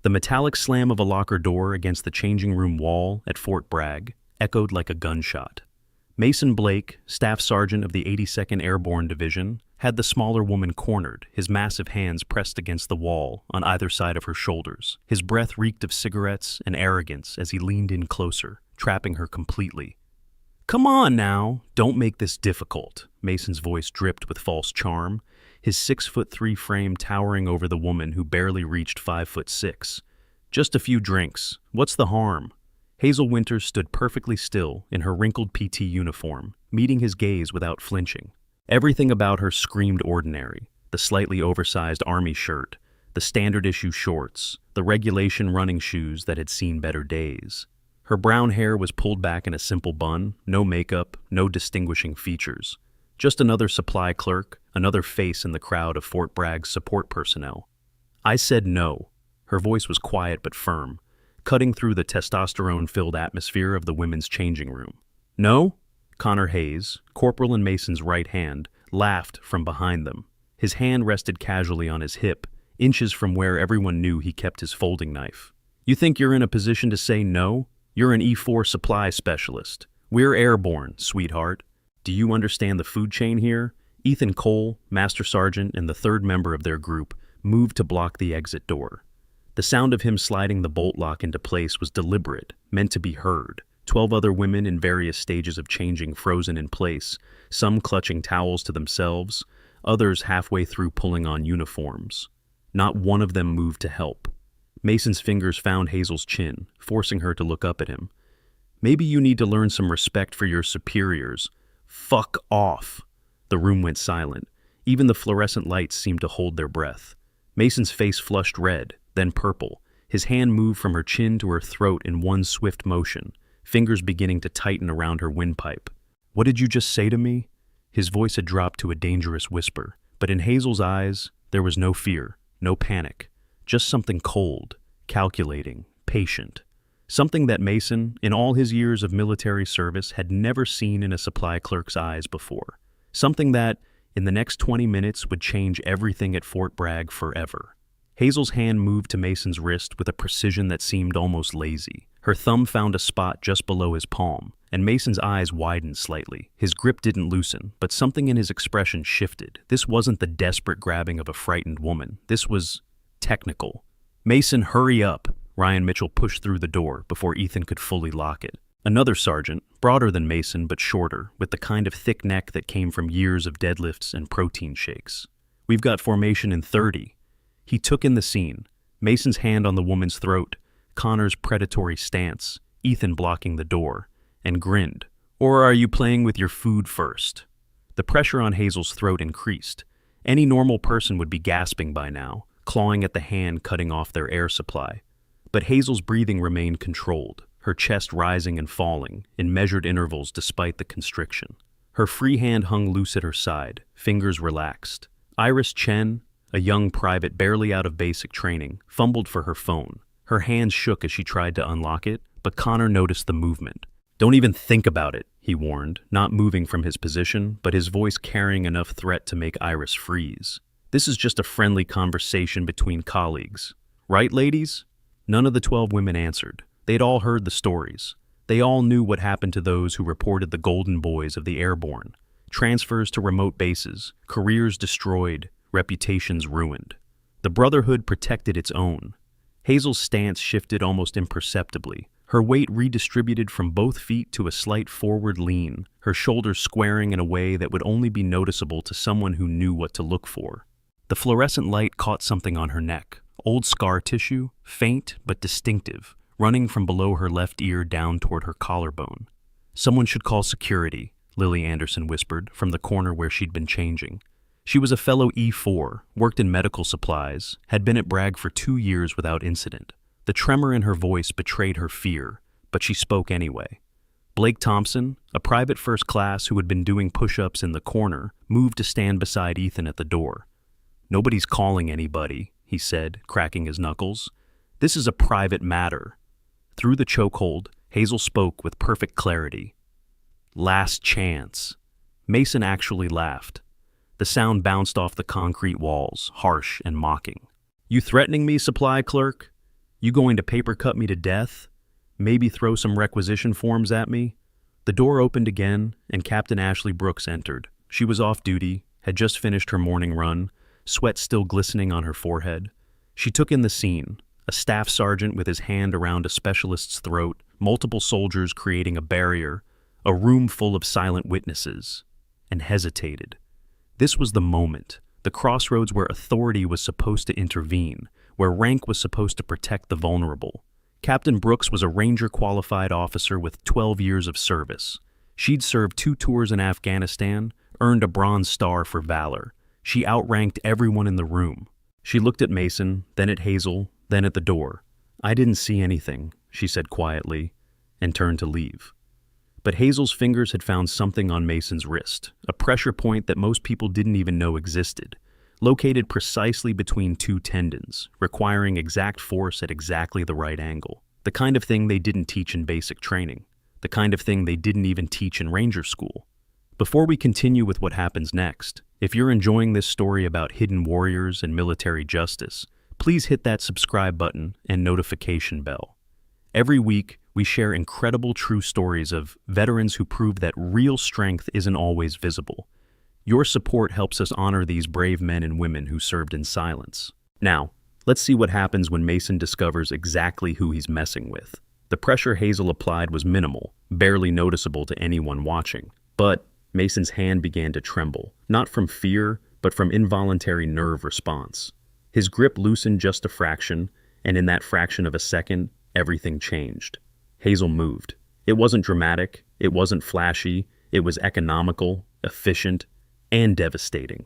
The metallic slam of a locker door against the changing room wall at Fort Bragg echoed like a gunshot. Mason Blake, Staff Sergeant of the 82nd Airborne Division, had the smaller woman cornered, his massive hands pressed against the wall on either side of her shoulders. His breath reeked of cigarettes and arrogance as he leaned in closer, trapping her completely. "Come on now, don't make this difficult," Mason's voice dripped with false charm, his 6'3" frame towering over the woman who barely reached 5'6". "Just a few drinks. What's the harm?" Hazel Winters stood perfectly still in her wrinkled PT uniform, meeting his gaze without flinching. Everything about her screamed ordinary: the slightly oversized army shirt, the standard-issue shorts, the regulation running shoes that had seen better days. Her brown hair was pulled back in a simple bun, no makeup, no distinguishing features. Just another supply clerk, another face in the crowd of Fort Bragg's support personnel. "I said no." Her voice was quiet but firm, cutting through the testosterone-filled atmosphere of the women's changing room. "No?" Connor Hayes, corporal in Mason's right hand, laughed from behind them. His hand rested casually on his hip, inches from where everyone knew he kept his folding knife. "You think you're in a position to say no? You're an E4 supply specialist. We're airborne, sweetheart. Do you understand the food chain here?" Ethan Cole, Master Sergeant, and the third member of their group moved to block the exit door. The sound of him sliding the bolt lock into place was deliberate, meant to be heard. 12 other women in various stages of changing frozen in place, some clutching towels to themselves, others halfway through pulling on uniforms. Not one of them moved to help. Mason's fingers found Hazel's chin, forcing her to look up at him. "Maybe you need to learn some respect for your superiors." "Fuck off." The room went silent. Even the fluorescent lights seemed to hold their breath. Mason's face flushed red, then purple. His hand moved from her chin to her throat in one swift motion, fingers beginning to tighten around her windpipe. "What did you just say to me?" His voice had dropped to a dangerous whisper, but in Hazel's eyes, there was no fear, no panic, just something cold, calculating, patient. Something that Mason, in all his years of military service, had never seen in a supply clerk's eyes before. Something that, in the next 20 minutes, would change everything at Fort Bragg forever. Hazel's hand moved to Mason's wrist with a precision that seemed almost lazy. Her thumb found a spot just below his palm, and Mason's eyes widened slightly. His grip didn't loosen, but something in his expression shifted. This wasn't the desperate grabbing of a frightened woman. This was technical. "Mason, hurry up!" Ryan Mitchell pushed through the door before Ethan could fully lock it. Another sergeant, broader than Mason but shorter, with the kind of thick neck that came from years of deadlifts and protein shakes. "We've got formation in 30. He took in the scene, Mason's hand on the woman's throat, Connor's predatory stance, Ethan blocking the door, and grinned. "Or are you playing with your food first?" The pressure on Hazel's throat increased. Any normal person would be gasping by now, clawing at the hand cutting off their air supply. But Hazel's breathing remained controlled, her chest rising and falling in measured intervals despite the constriction. Her free hand hung loose at her side, fingers relaxed. Iris Chen, a young private barely out of basic training, fumbled for her phone. Her hands shook as she tried to unlock it, but Connor noticed the movement. "Don't even think about it," he warned, not moving from his position, but his voice carrying enough threat to make Iris freeze. "This is just a friendly conversation between colleagues. Right, ladies?" None of the 12 women answered. They'd all heard the stories. They all knew what happened to those who reported the golden boys of the airborne. Transfers to remote bases, careers destroyed, reputations ruined. The Brotherhood protected its own. Hazel's stance shifted almost imperceptibly, her weight redistributed from both feet to a slight forward lean, her shoulders squaring in a way that would only be noticeable to someone who knew what to look for. The fluorescent light caught something on her neck, old scar tissue, faint but distinctive, running from below her left ear down toward her collarbone. "Someone should call security," Lily Anderson whispered from the corner where she'd been changing. She was a fellow E4, worked in medical supplies, had been at Bragg for 2 years without incident. The tremor in her voice betrayed her fear, but she spoke anyway. Blake Thompson, a private first class who had been doing push-ups in the corner, moved to stand beside Ethan at the door. "Nobody's calling anybody," he said, cracking his knuckles. "This is a private matter." Through the chokehold, Hazel spoke with perfect clarity. "Last chance." Mason actually laughed. The sound bounced off the concrete walls, harsh and mocking. "You threatening me, supply clerk?" You going to paper cut me to death? Maybe throw some requisition forms at me?" The door opened again, and Captain Ashley Brooks entered. She was off duty, had just finished her morning run, sweat still glistening on her forehead. She took in the scene, a staff sergeant with his hand around a specialist's throat, multiple soldiers creating a barrier, a room full of silent witnesses, and hesitated. This was the moment, the crossroads where authority was supposed to intervene, where rank was supposed to protect the vulnerable. Captain Brooks was a Ranger-qualified officer with 12 years of service. She'd served 2 tours in Afghanistan, earned a Bronze Star for Valor. She outranked everyone in the room. She looked at Mason, then at Hazel, then at the door. "I didn't see anything," she said quietly, and turned to leave. But Hazel's fingers had found something on Mason's wrist, a pressure point that most people didn't even know existed, located precisely between 2 tendons, requiring exact force at exactly the right angle. The kind of thing they didn't teach in basic training, the kind of thing they didn't even teach in Ranger School. Before we continue with what happens next, if you're enjoying this story about hidden warriors and military justice, please hit that subscribe button and notification bell. Every week, we share incredible true stories of veterans who prove that real strength isn't always visible. Your support helps us honor these brave men and women who served in silence. Now, let's see what happens when Mason discovers exactly who he's messing with. The pressure Hazel applied was minimal, barely noticeable to anyone watching. But Mason's hand began to tremble, not from fear, but from involuntary nerve response. His grip loosened just a fraction, and in that fraction of a second, everything changed. Hazel moved. It wasn't dramatic, it wasn't flashy, it was economical, efficient, and devastating.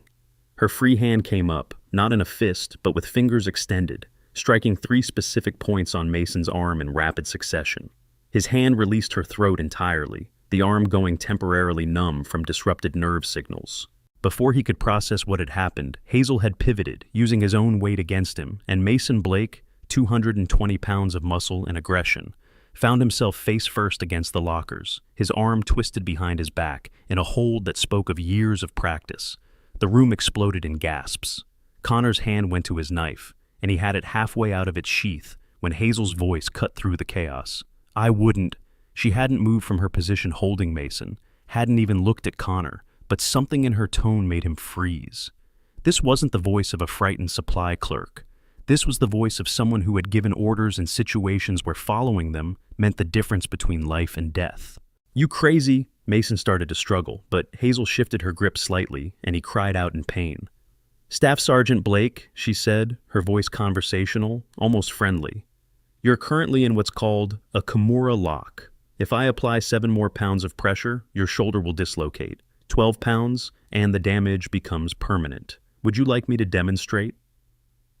Her free hand came up, not in a fist, but with fingers extended, striking 3 specific points on Mason's arm in rapid succession. His hand released her throat entirely, the arm going temporarily numb from disrupted nerve signals. Before he could process what had happened, Hazel had pivoted, using his own weight against him, and Mason Blake, 220 pounds of muscle and aggression, found himself face first against the lockers, his arm twisted behind his back in a hold that spoke of years of practice. The room exploded in gasps. Connor's hand went to his knife, and he had it halfway out of its sheath when Hazel's voice cut through the chaos. "I wouldn't." She hadn't moved from her position holding Mason, hadn't even looked at Connor, but something in her tone made him freeze. This wasn't the voice of a frightened supply clerk. This was the voice of someone who had given orders in situations where following them meant the difference between life and death. "You crazy!" Mason started to struggle, but Hazel shifted her grip slightly, and he cried out in pain. "Staff Sergeant Blake," she said, her voice conversational, almost friendly. "You're currently in what's called a Kimura lock. If I apply 7 more pounds of pressure, your shoulder will dislocate. 12 pounds, and the damage becomes permanent. Would you like me to demonstrate?"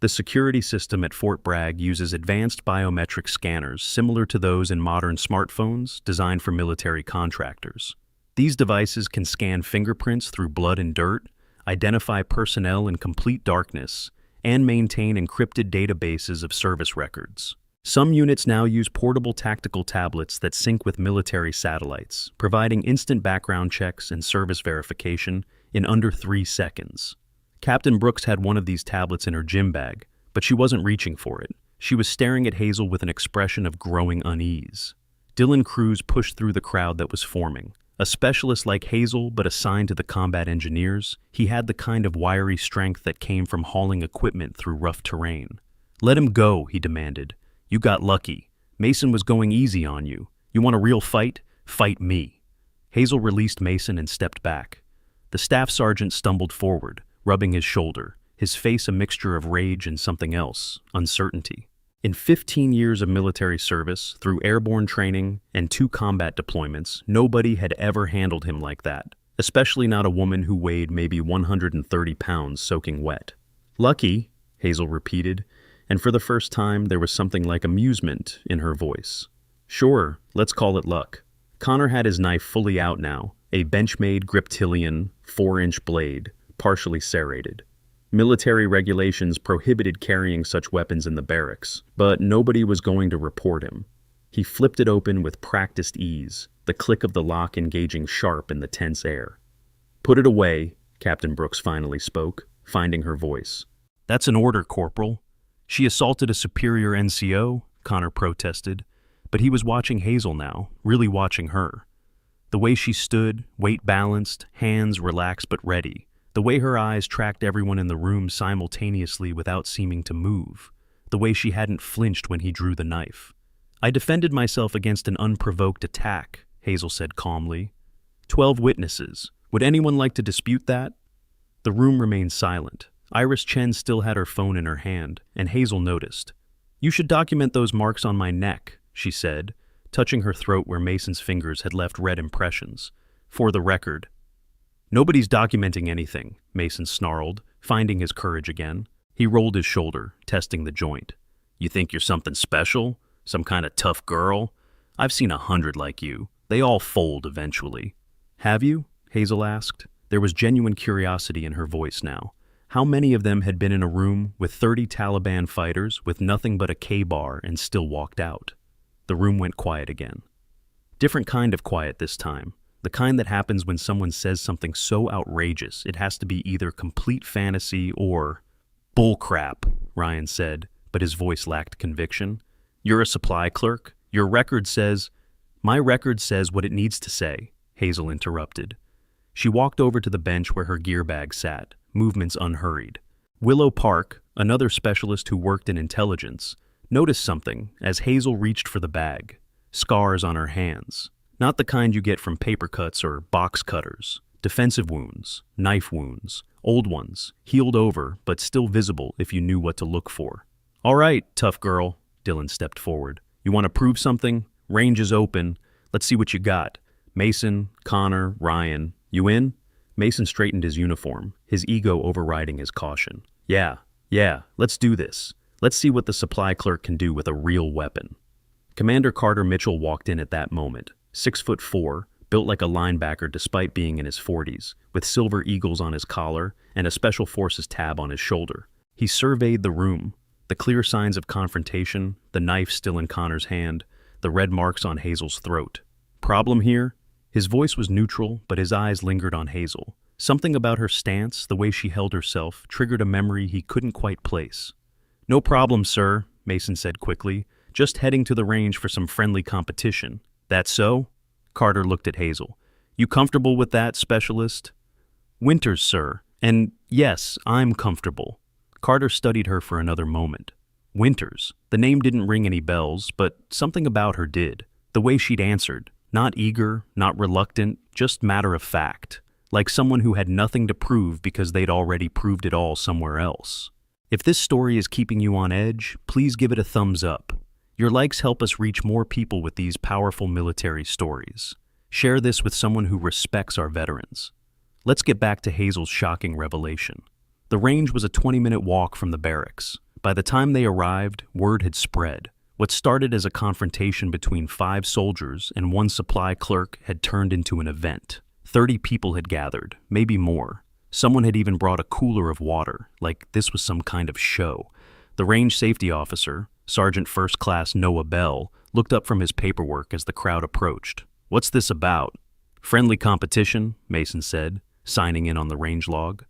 The security system at Fort Bragg uses advanced biometric scanners similar to those in modern smartphones designed for military contractors. These devices can scan fingerprints through blood and dirt, identify personnel in complete darkness, and maintain encrypted databases of service records. Some units now use portable tactical tablets that sync with military satellites, providing instant background checks and service verification in under 3 seconds. Captain Brooks had one of these tablets in her gym bag, but she wasn't reaching for it. She was staring at Hazel with an expression of growing unease. Dylan Cruz pushed through the crowd that was forming. A specialist like Hazel, but assigned to the combat engineers, he had the kind of wiry strength that came from hauling equipment through rough terrain. "Let him go," he demanded. "You got lucky. Mason was going easy on you. You want a real fight? Fight me." Hazel released Mason and stepped back. The staff sergeant stumbled forward, rubbing his shoulder, his face a mixture of rage and something else, uncertainty. In 15 years of military service, through airborne training and 2 combat deployments, nobody had ever handled him like that, especially not a woman who weighed maybe 130 pounds soaking wet. "Lucky," Hazel repeated, and for the first time there was something like amusement in her voice. "Sure, let's call it luck." Connor had his knife fully out now, a Benchmade Griptilian 4-inch blade, partially serrated. Military regulations prohibited carrying such weapons in the barracks, but nobody was going to report him. He flipped it open with practiced ease, the click of the lock engaging sharp in the tense air. "Put it away," Captain Brooks finally spoke, finding her voice. "That's an order, Corporal." She assaulted a superior NCO, Connor protested, but he was watching Hazel now, really watching her. The way she stood, weight balanced, hands relaxed but ready. The way her eyes tracked everyone in the room simultaneously without seeming to move. The way she hadn't flinched when he drew the knife. I defended myself against an unprovoked attack, Hazel said calmly. 12 witnesses. Would anyone like to dispute that? The room remained silent. Iris Chen still had her phone in her hand, and Hazel noticed. You should document those marks on my neck, she said, touching her throat where Mason's fingers had left red impressions. For the record. Nobody's documenting anything, Mason snarled, finding his courage again. He rolled his shoulder, testing the joint. You think you're something special? Some kind of tough girl? I've seen 100 like you. They all fold eventually. Have you? Hazel asked. There was genuine curiosity in her voice now. How many of them had been in a room with 30 Taliban fighters with nothing but a K-bar and still walked out? The room went quiet again. Different kind of quiet this time. The kind that happens when someone says something so outrageous it has to be either complete fantasy or... Bullcrap, Ryan said, but his voice lacked conviction. You're a supply clerk? Your record says... My record says what it needs to say, Hazel interrupted. She walked over to the bench where her gear bag sat, movements unhurried. Willow Park, another specialist who worked in intelligence, noticed something as Hazel reached for the bag. Scars on her hands. Not the kind you get from paper cuts or box cutters. Defensive wounds, knife wounds, old ones, healed over but still visible if you knew what to look for. All right, tough girl, Dylan stepped forward. You want to prove something? Range is open. Let's see what you got. Mason, Connor, Ryan. You in? Mason straightened his uniform, his ego overriding his caution. Yeah, let's do this. Let's see what the supply clerk can do with a real weapon. Commander Carter Mitchell walked in at that moment, 6'4", built like a linebacker despite being in his 40s, with silver eagles on his collar and a special forces tab on his shoulder. He surveyed the room, the clear signs of confrontation, the knife still in Connor's hand, the red marks on Hazel's throat. Problem here? His voice was neutral, but his eyes lingered on Hazel. Something about her stance, the way she held herself, triggered a memory he couldn't quite place. No problem, sir, Mason said quickly. Just heading to the range for some friendly competition. That so? Carter looked at Hazel. You comfortable with that, specialist? Winters, sir. And yes, I'm comfortable. Carter studied her for another moment. Winters. The name didn't ring any bells, but something about her did. The way she'd answered. Not eager, not reluctant, just matter of fact. Like someone who had nothing to prove because they'd already proved it all somewhere else. If this story is keeping you on edge, please give it a thumbs up. Your likes help us reach more people with these powerful military stories. Share this with someone who respects our veterans. Let's get back to Hazel's shocking revelation. The range was a 20-minute walk from the barracks. By the time they arrived, word had spread. What started as a confrontation between 5 soldiers and 1 supply clerk had turned into an event. 30 people had gathered, maybe more. Someone had even brought a cooler of water, like this was some kind of show. The range safety officer, Sergeant First Class Noah Bell, looked up from his paperwork as the crowd approached. What's this about? Friendly competition, Mason said, signing in on the range log.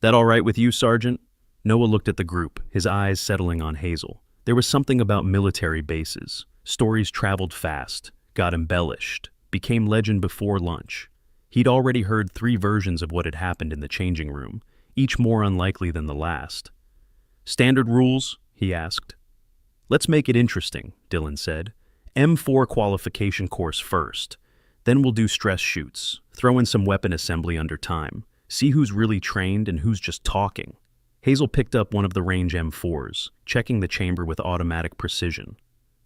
That all right with you, Sergeant? Noah looked at the group, his eyes settling on Hazel. There was something about military bases. Stories traveled fast, got embellished, became legend before lunch. He'd already heard 3 versions of what had happened in the changing room, each more unlikely than the last. Standard rules? He asked. Let's make it interesting, Dylan said. M4 qualification course first. Then we'll do stress shoots, throw in some weapon assembly under time, see who's really trained and who's just talking. Hazel picked up one of the range M4s, checking the chamber with automatic precision.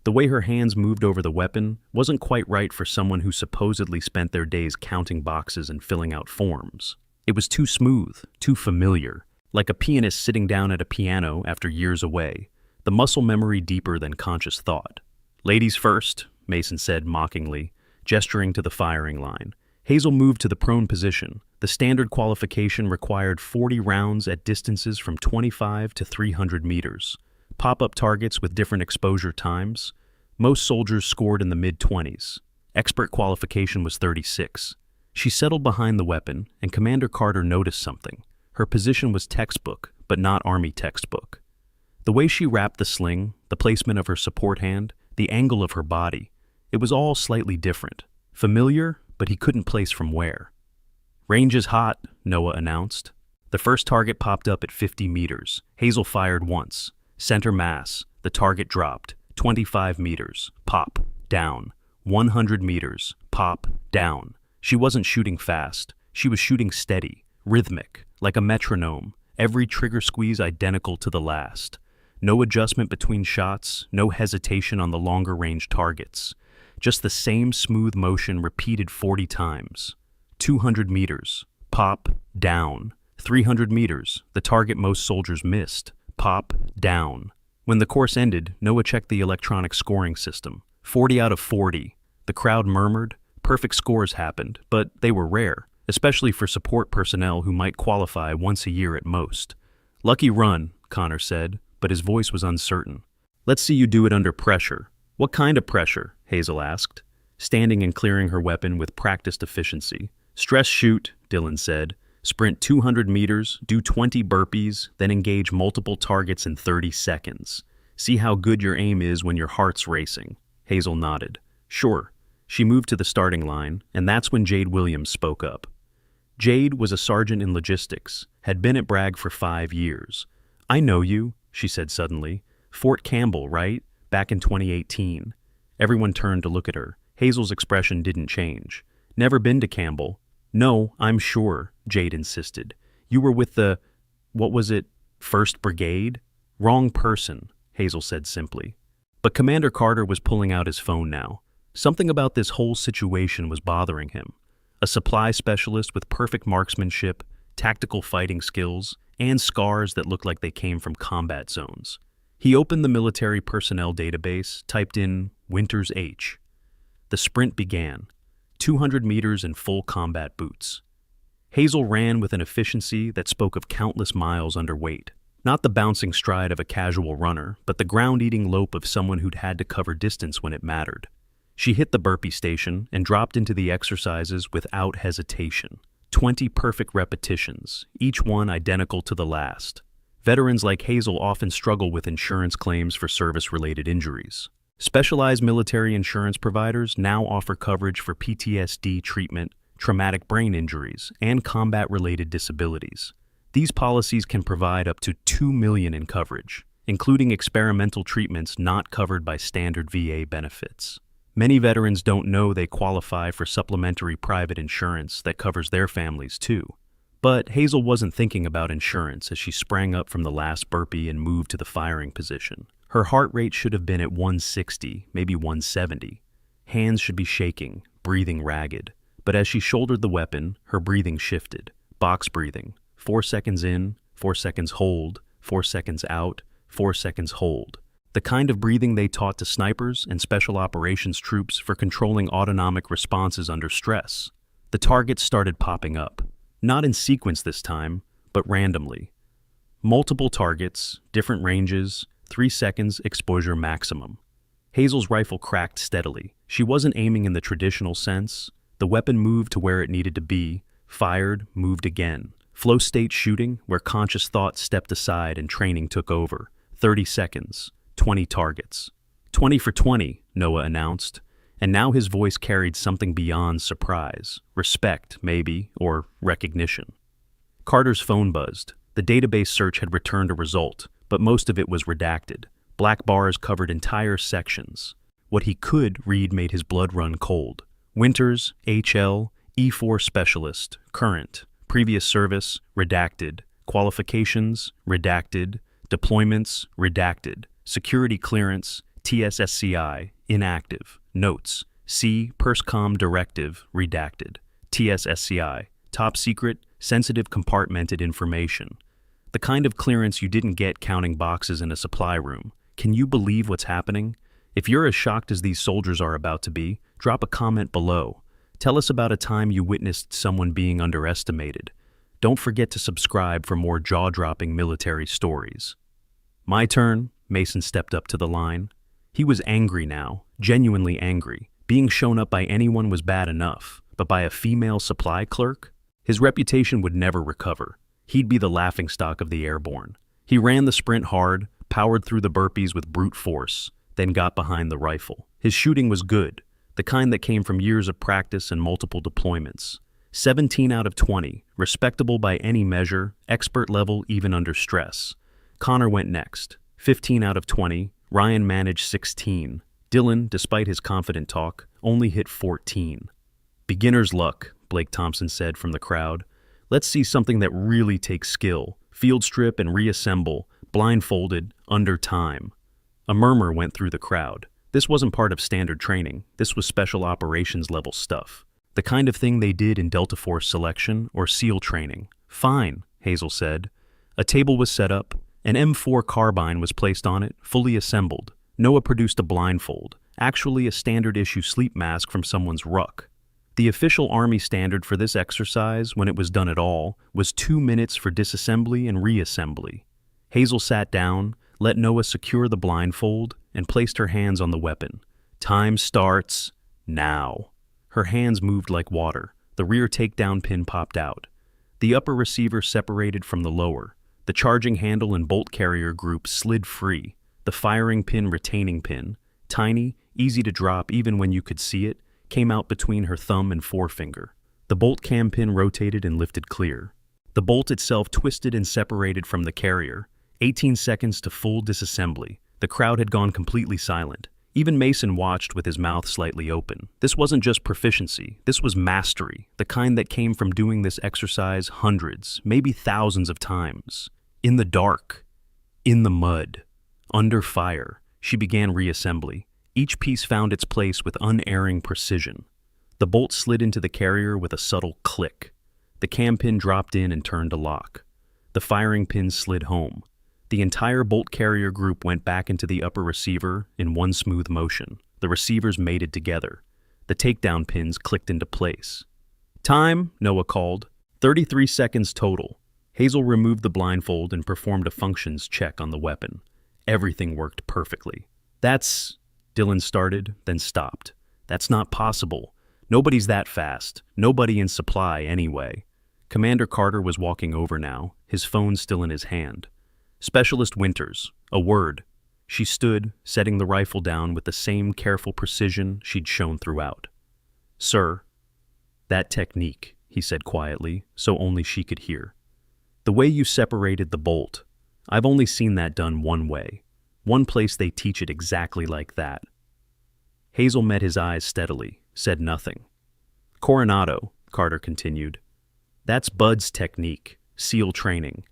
The way her hands moved over the weapon wasn't quite right for someone who supposedly spent their days counting boxes and filling out forms. It was too smooth, too familiar, like a pianist sitting down at a piano after years away, the muscle memory deeper than conscious thought. Ladies first, Mason said mockingly, gesturing to the firing line. Hazel moved to the prone position. The standard qualification required 40 rounds at distances from 25 to 300 meters. Pop-up targets with different exposure times. Most soldiers scored in the mid-20s. Expert qualification was 36. She settled behind the weapon, and Commander Carter noticed something. Her position was textbook, but not Army textbook. The way she wrapped the sling, the placement of her support hand, the angle of her body, it was all slightly different. Familiar, but he couldn't place from where. "Range is hot," Noah announced. The first target popped up at 50 meters. Hazel fired once. Center mass. The target dropped. 25 meters. Pop. Down. 100 meters. Pop. Down. She wasn't shooting fast. She was shooting steady, rhythmic, like a metronome, every trigger squeeze identical to the last. No adjustment between shots, no hesitation on the longer range targets. Just the same smooth motion repeated 40 times. 200 meters. Pop. Down. 300 meters. The target most soldiers missed. Pop. Down. When the course ended, Noah checked the electronic scoring system. 40 out of 40. The crowd murmured. Perfect scores happened, but they were rare, especially for support personnel who might qualify once a year at most. "Lucky run," Connor said, but his voice was uncertain. "Let's see you do it under pressure." "What kind of pressure?" Hazel asked, standing and clearing her weapon with practiced efficiency. "Stress shoot," Dylan said. "Sprint 200 meters, do 20 burpees, then engage multiple targets in 30 seconds. See how good your aim is when your heart's racing." Hazel nodded. "Sure." She moved to the starting line, and that's when Jade Williams spoke up. Jade was a sergeant in logistics, had been at Bragg for 5 years. "I know you," she said suddenly. "Fort Campbell, right? Back in 2018. Everyone turned to look at her. Hazel's expression didn't change. "Never been to Campbell." "No, I'm sure," Jade insisted. "You were with the, what was it, 1st Brigade?" "Wrong person," Hazel said simply. But Commander Carter was pulling out his phone now. Something about this whole situation was bothering him. A supply specialist with perfect marksmanship, tactical fighting skills, and scars that looked like they came from combat zones. He opened the military personnel database, typed in Winters H. The sprint began. 200 meters in full combat boots. Hazel ran with an efficiency that spoke of countless miles under weight. Not the bouncing stride of a casual runner, but the ground-eating lope of someone who'd had to cover distance when it mattered. She hit the burpee station and dropped into the exercises without hesitation. 20 perfect repetitions, each one identical to the last. Veterans like Hazel often struggle with insurance claims for service-related injuries. Specialized military insurance providers now offer coverage for PTSD treatment, traumatic brain injuries, and combat-related disabilities. These policies can provide up to $2 million in coverage, including experimental treatments not covered by standard VA benefits. Many veterans don't know they qualify for supplementary private insurance that covers their families too. But Hazel wasn't thinking about insurance as she sprang up from the last burpee and moved to the firing position. Her heart rate should have been at 160, maybe 170. Hands should be shaking, breathing ragged. But as she shouldered the weapon, her breathing shifted. Box breathing. 4 seconds in, 4 seconds hold, 4 seconds out, 4 seconds hold. The kind of breathing they taught to snipers and special operations troops for controlling autonomic responses under stress. The targets started popping up. Not in sequence this time, but randomly. Multiple targets, different ranges, 3 seconds exposure maximum. Hazel's rifle cracked steadily. She wasn't aiming in the traditional sense. The weapon moved to where it needed to be, fired, moved again. Flow state shooting, where conscious thought stepped aside and training took over. 30 seconds, 20 targets. 20 for 20, Noah announced. And now his voice carried something beyond surprise. Respect, maybe, or recognition. Carter's phone buzzed. The database search had returned a result, but most of it was redacted. Black bars covered entire sections. What he could read made his blood run cold. Winters, HL, E4 Specialist, current. Previous service, redacted. Qualifications, redacted. Deployments, redacted. Security clearance, TSSCI, inactive. Notes, C, PERSCOM directive, redacted. TSSCI, top secret, sensitive compartmented information. The kind of clearance you didn't get counting boxes in a supply room. Can you believe what's happening? If you're as shocked as these soldiers are about to be, drop a comment below. Tell us about a time you witnessed someone being underestimated. Don't forget to subscribe for more jaw-dropping military stories. My turn, Mason stepped up to the line. He was angry now, genuinely angry. Being shown up by anyone was bad enough, but by a female supply clerk? His reputation would never recover. He'd be the laughingstock of the airborne. He ran the sprint hard, powered through the burpees with brute force, then got behind the rifle. His shooting was good, the kind that came from years of practice and multiple deployments. 17 out of 20, respectable by any measure, expert level even under stress. Connor went next. 15 out of 20, Ryan managed 16. Dylan, despite his confident talk, only hit 14. Beginner's luck, Blake Thompson said from the crowd. Let's see something that really takes skill. Field strip and reassemble, blindfolded, under time. A murmur went through the crowd. This wasn't part of standard training. This was special operations level stuff. The kind of thing they did in Delta Force selection or SEAL training. Fine, Hazel said. A table was set up. An M4 carbine was placed on it, fully assembled. Noah produced a blindfold, actually a standard-issue sleep mask from someone's ruck. The official Army standard for this exercise, when it was done at all, was 2 minutes for disassembly and reassembly. Hazel sat down, let Noah secure the blindfold, and placed her hands on the weapon. Time starts now. Her hands moved like water. The rear takedown pin popped out. The upper receiver separated from the lower. The charging handle and bolt carrier group slid free. The firing pin retaining pin, tiny, easy to drop even when you could see it, came out between her thumb and forefinger. The bolt cam pin rotated and lifted clear. The bolt itself twisted and separated from the carrier. 18 seconds to full disassembly. The crowd had gone completely silent. Even Mason watched with his mouth slightly open. This wasn't just proficiency. This was mastery, the kind that came from doing this exercise hundreds, maybe thousands of times. In the dark, in the mud, under fire, she began reassembly. Each piece found its place with unerring precision. The bolt slid into the carrier with a subtle click. The cam pin dropped in and turned to lock. The firing pin slid home. The entire bolt carrier group went back into the upper receiver in one smooth motion. The receivers mated together. The takedown pins clicked into place. Time, Noah called. 33 seconds total. Hazel removed the blindfold and performed a functions check on the weapon. Everything worked perfectly. That's... Dylan started, then stopped. That's not possible. Nobody's that fast. Nobody in supply, anyway. Commander Carter was walking over now, his phone still in his hand. Specialist Winters, a word. She stood, setting the rifle down with the same careful precision she'd shown throughout. Sir, that technique, he said quietly, so only she could hear. The way you separated the bolt, I've only seen that done one way. One place they teach it exactly like that. Hazel met his eyes steadily, said nothing. Coronado, Carter continued. That's Bud's technique, SEAL training.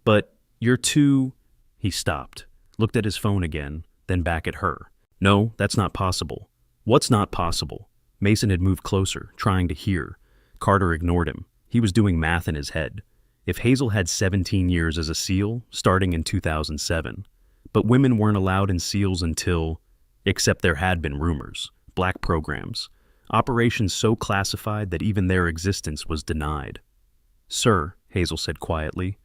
But you're too... He stopped, looked at his phone again, then back at her. No, that's not possible. What's not possible? Mason had moved closer, trying to hear. Carter ignored him. He was doing math in his head. If Hazel had 17 years as a SEAL, starting in 2007, but women weren't allowed in SEALs until, except there had been rumors, black programs, operations so classified that even their existence was denied. Sir, Hazel said quietly,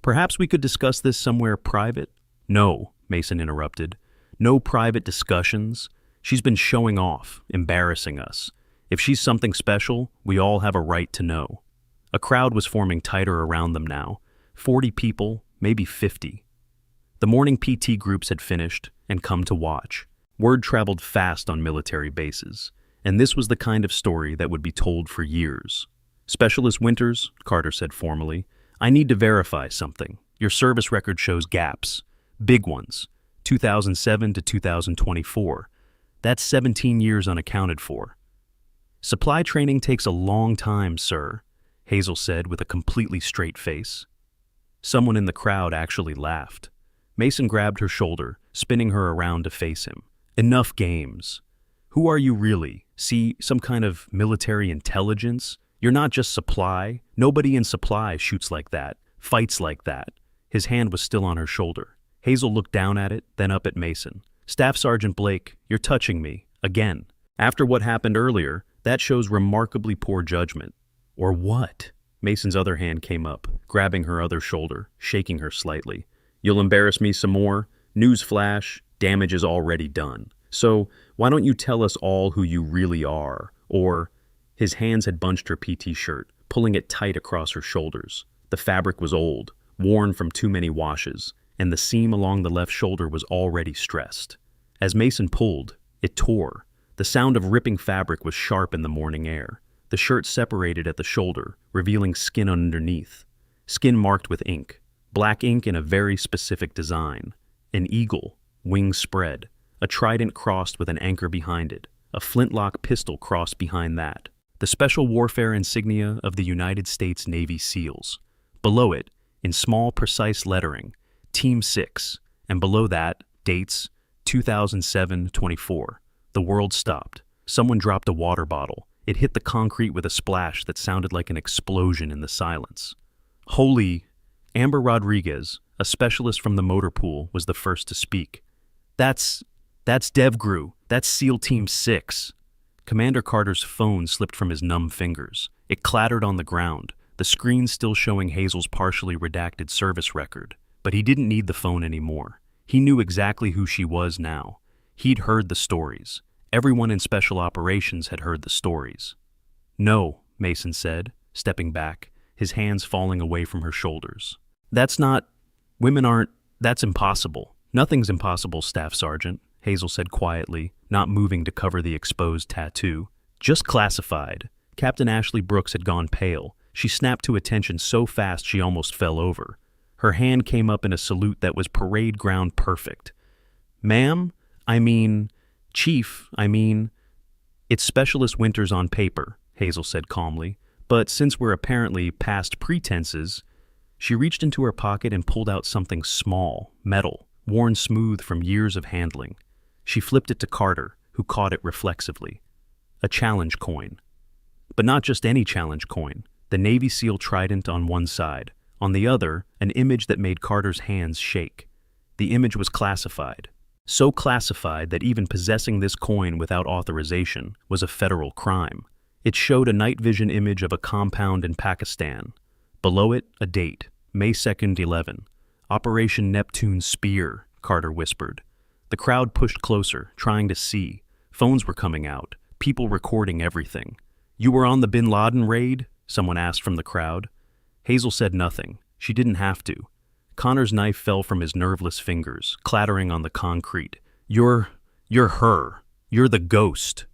perhaps we could discuss this somewhere private? No, Mason interrupted. No private discussions. She's been showing off, embarrassing us. If she's something special, we all have a right to know. A crowd was forming tighter around them now. 40 people, maybe 50. The morning PT groups had finished and come to watch. Word traveled fast on military bases, and this was the kind of story that would be told for years. Specialist Winters, Carter said formally, I need to verify something. Your service record shows gaps. Big ones. 2007 to 2024. That's 17 years unaccounted for. Supply training takes a long time, sir, Hazel said with a completely straight face. Someone in the crowd actually laughed. Mason grabbed her shoulder, spinning her around to face him. Enough games. Who are you really? See, some kind of military intelligence? You're not just supply. Nobody in supply shoots like that, fights like that. His hand was still on her shoulder. Hazel looked down at it, then up at Mason. Staff Sergeant Blake, you're touching me. Again. After what happened earlier, that shows remarkably poor judgment. Or what? Mason's other hand came up, grabbing her other shoulder, shaking her slightly. You'll embarrass me some more? Newsflash, damage is already done. So, why don't you tell us all who you really are? Or... His hands had bunched her PT shirt, pulling it tight across her shoulders. The fabric was old, worn from too many washes, and the seam along the left shoulder was already stressed. As Mason pulled, it tore. The sound of ripping fabric was sharp in the morning air. The shirt separated at the shoulder, revealing skin underneath. Skin marked with ink. Black ink in a very specific design. An eagle, wings spread. A trident crossed with an anchor behind it. A flintlock pistol crossed behind that. The special warfare insignia of the United States Navy SEALs. Below it, in small, precise lettering, Team 6, and below that, dates 2007-24. The world stopped. Someone dropped a water bottle. It hit the concrete with a splash that sounded like an explosion in the silence. Holy! Amber Rodriguez, a specialist from the motor pool, was the first to speak. That's DevGru. That's SEAL Team 6. Commander Carter's phone slipped from his numb fingers. It clattered on the ground, the screen still showing Hazel's partially redacted service record. But he didn't need the phone anymore. He knew exactly who she was now. He'd heard the stories. Everyone in Special Operations had heard the stories. No, Mason said, stepping back, his hands falling away from her shoulders. That's impossible. Nothing's impossible, Staff Sergeant, Hazel said quietly, not moving to cover the exposed tattoo. Just classified. Captain Ashley Brooks had gone pale. She snapped to attention so fast she almost fell over. Her hand came up in a salute that was parade ground perfect. Chief, it's Specialist Winters on paper, Hazel said calmly, but since we're apparently past pretenses, she reached into her pocket and pulled out something small, metal, worn smooth from years of handling. She flipped it to Carter, who caught it reflexively. A challenge coin. But not just any challenge coin. The Navy SEAL trident on one side. On the other, an image that made Carter's hands shake. The image was classified. So classified that even possessing this coin without authorization was a federal crime. It showed a night vision image of a compound in Pakistan. Below it, a date, May 2nd, 11. Operation Neptune Spear, Carter whispered. The crowd pushed closer, trying to see. Phones were coming out, people recording everything. You were on the Bin Laden raid? Someone asked from the crowd. Hazel said nothing. She didn't have to. Connor's knife fell from his nerveless fingers, clattering on the concrete. You're her. You're the ghost.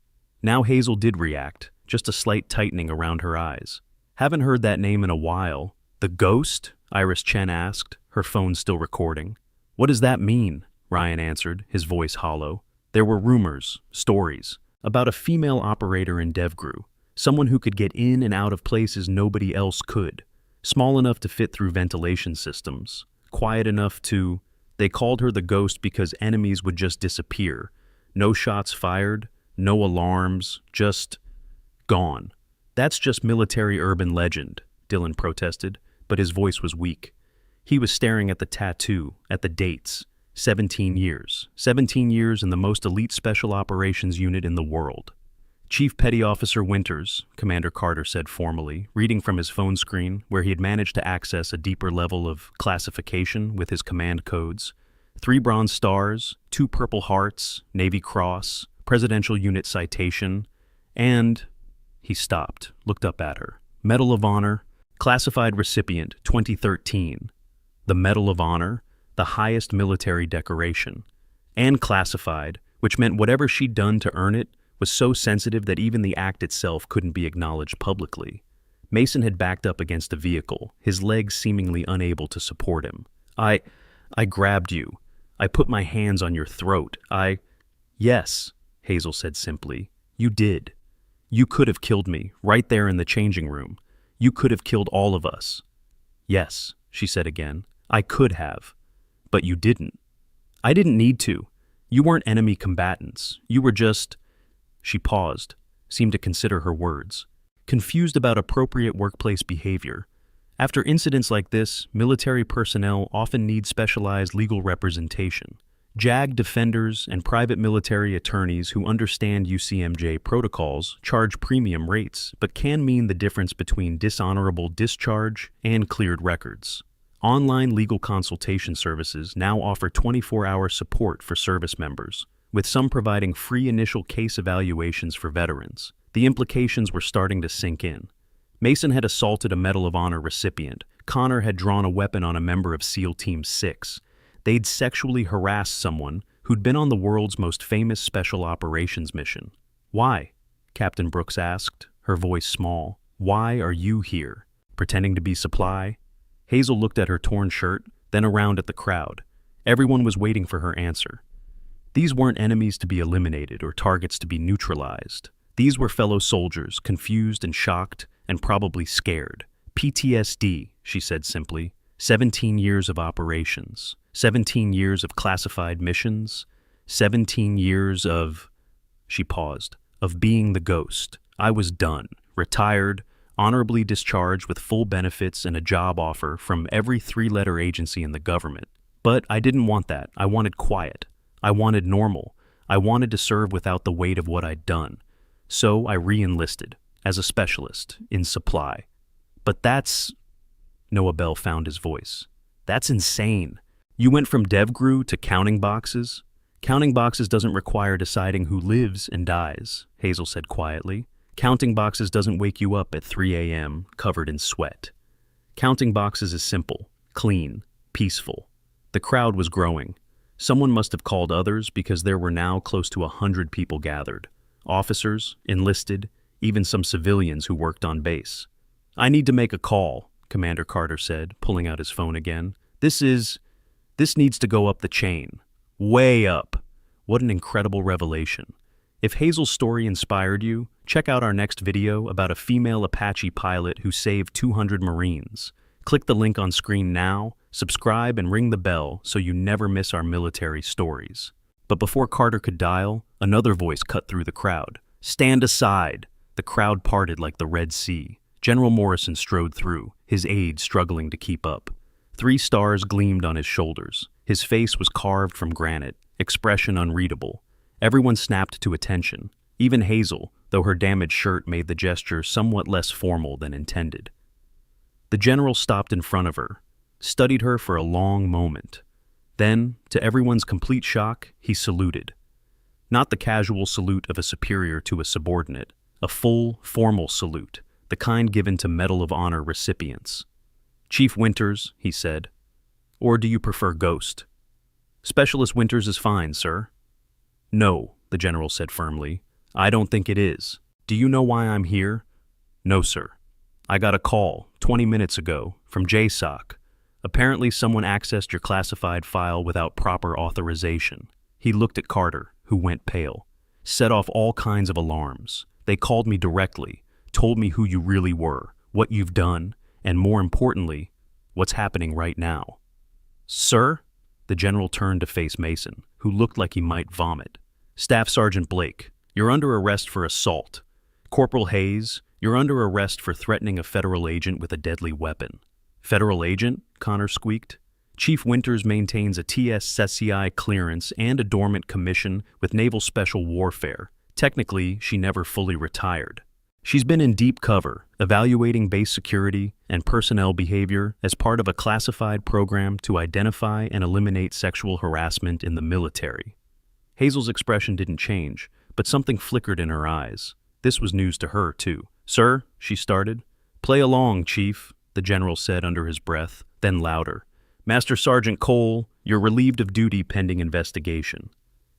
Now Hazel did react, just a slight tightening around her eyes. Haven't heard that name in a while. The ghost? Iris Chen asked, her phone still recording. What does that mean? Ryan answered, his voice hollow. There were rumors, stories, about a female operator in DevGru, someone who could get in and out of places nobody else could. Small enough to fit through ventilation systems, quiet enough to... They called her the ghost because enemies would just disappear. No shots fired, no alarms, just gone. That's just military urban legend, Dylan protested, but his voice was weak. He was staring at the tattoo, at the dates. 17 years. 17 years in the most elite special operations unit in the world. Chief Petty Officer Winters, Commander Carter said formally, reading from his phone screen, where he had managed to access a deeper level of classification with his command codes. 3 bronze stars, 2 purple hearts, Navy Cross, Presidential Unit Citation, and... He stopped, looked up at her. Medal of Honor, classified recipient, 2013. The Medal of Honor, the highest military decoration. And classified, which meant whatever she'd done to earn it was so sensitive that even the act itself couldn't be acknowledged publicly. Mason had backed up against a vehicle, his legs seemingly unable to support him. I grabbed you. I put my hands on your throat. Yes, Hazel said simply. You did. You could have killed me, right there in the changing room. You could have killed all of us. Yes, she said again. I could have. But you didn't. I didn't need to. You weren't enemy combatants. You were just... She paused, seemed to consider her words. Confused about appropriate workplace behavior. After incidents like this, military personnel often need specialized legal representation. JAG defenders and private military attorneys who understand UCMJ protocols charge premium rates, but can mean the difference between dishonorable discharge and cleared records. Online legal consultation services now offer 24-hour support for service members, with some providing free initial case evaluations for veterans. The implications were starting to sink in. Mason had assaulted a Medal of Honor recipient, Connor had drawn a weapon on a member of SEAL Team 6. They'd sexually harassed someone who'd been on the world's most famous special operations mission. "Why?" Captain Brooks asked, her voice small. "Why are you here? Pretending to be supply?" Hazel looked at her torn shirt, then around at the crowd. Everyone was waiting for her answer. These weren't enemies to be eliminated or targets to be neutralized. These were fellow soldiers, confused and shocked, and probably scared. PTSD, she said simply. 17 years of operations. 17 years of classified missions. 17 years of... She paused. Of being the ghost. I was done. Retired, honorably discharged with full benefits and a job offer from every three-letter agency in the government. But I didn't want that. I wanted quiet. I wanted normal. I wanted to serve without the weight of what I'd done. So I re-enlisted, as a specialist, in supply. But that's... Noah Bell found his voice. That's insane. You went from DevGru to counting boxes? Counting boxes doesn't require deciding who lives and dies, Hazel said quietly. Counting boxes doesn't wake you up at 3 a.m. covered in sweat. Counting boxes is simple, clean, peaceful. The crowd was growing. Someone must have called others because there were now close to 100 people gathered. Officers, enlisted, even some civilians who worked on base. "I need to make a call," Commander Carter said, pulling out his phone again. This needs to go up the chain. Way up. What an incredible revelation. If Hazel's story inspired you, check out our next video about a female Apache pilot who saved 200 Marines. Click the link on screen now, subscribe, and ring the bell so you never miss our military stories. But before Carter could dial, another voice cut through the crowd. "Stand aside!" The crowd parted like the Red Sea. General Morrison strode through, his aides struggling to keep up. 3 stars gleamed on his shoulders. His face was carved from granite, expression unreadable. Everyone snapped to attention, even Hazel, though her damaged shirt made the gesture somewhat less formal than intended. The general stopped in front of her, studied her for a long moment. Then, to everyone's complete shock, he saluted. Not the casual salute of a superior to a subordinate, a full, formal salute, the kind given to Medal of Honor recipients. "Chief Winters," he said. "Or do you prefer Ghost?" "Specialist Winters is fine, sir." "No," the general said firmly. "I don't think it is. Do you know why I'm here?" "No, sir. I got a call 20 minutes ago from JSOC. Apparently someone accessed your classified file without proper authorization." He looked at Carter, who went pale. "Set off all kinds of alarms. They called me directly, told me who you really were, what you've done, and more importantly, what's happening right now." "Sir?" The general turned to face Mason, who looked like he might vomit. "Staff Sergeant Blake, you're under arrest for assault. Corporal Hayes, you're under arrest for threatening a federal agent with a deadly weapon." "Federal agent?" Connor squeaked. "Chief Winters maintains a TS-SCI clearance and a dormant commission with Naval Special Warfare. Technically, she never fully retired. She's been in deep cover, evaluating base security and personnel behavior as part of a classified program to identify and eliminate sexual harassment in the military." Hazel's expression didn't change, but something flickered in her eyes. This was news to her, too. "Sir," she started. "Play along, Chief," the general said under his breath, then louder. "Master Sergeant Cole, you're relieved of duty pending investigation.